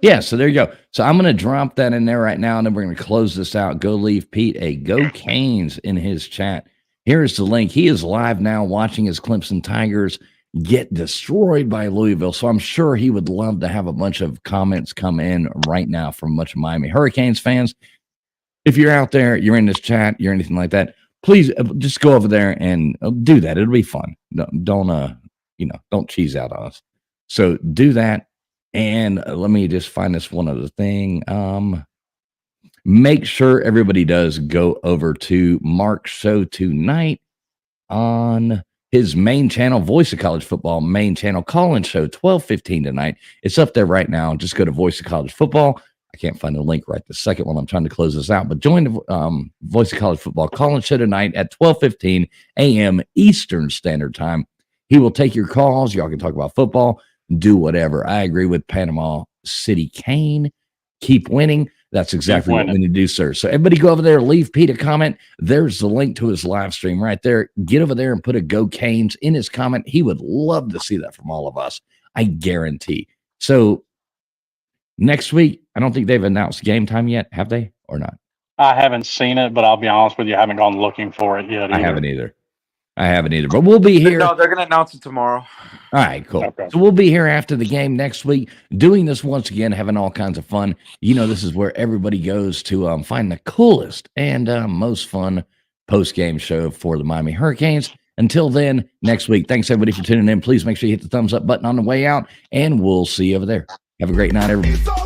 Yeah, so there you go. So I'm going to drop that in there right now, and then we're going to close this out. Go leave Pete a go Canes in his chat. Here's the link. He is live now watching his Clemson Tigers get destroyed by Louisville. So I'm sure he would love to have a bunch of comments come in right now from a bunch of Miami Hurricanes fans. If you're out there, you're in this chat, you're anything like that, please just go over there and do that. It'll be fun. Don't cheese out on us. So do that. And let me just find this one other thing. Make sure everybody does go over to Mark's show tonight on his main channel, Voice of College Football main channel, call-in show, 12:15 tonight. It's up there right now. Just go to Voice of College Football. I can't find the link right the second while I'm trying to close this out, but join the Voice of College Football call-in show tonight at 12:15 a.m. Eastern Standard Time. He will take your calls. Y'all can talk about football, do whatever. I agree with Panama City Kane. Keep winning. That's exactly what we need to do, sir. So everybody go over there, leave Pete a comment. There's the link to his live stream right there. Get over there and put a go Canes in his comment. He would love to see that from all of us. I guarantee. So next week, I don't think they've announced game time yet. Have they or not? I haven't seen it, but I'll be honest with you, I haven't gone looking for it yet. I haven't either. But we'll be here. No, they're going to announce it tomorrow. All right, cool. Okay. So we'll be here after the game next week, doing this once again, having all kinds of fun. This is where everybody goes to find the coolest and most fun post-game show for the Miami Hurricanes. Until then, next week, thanks everybody for tuning in. Please make sure you hit the thumbs up button on the way out, and we'll see you over there. Have a great night, everybody.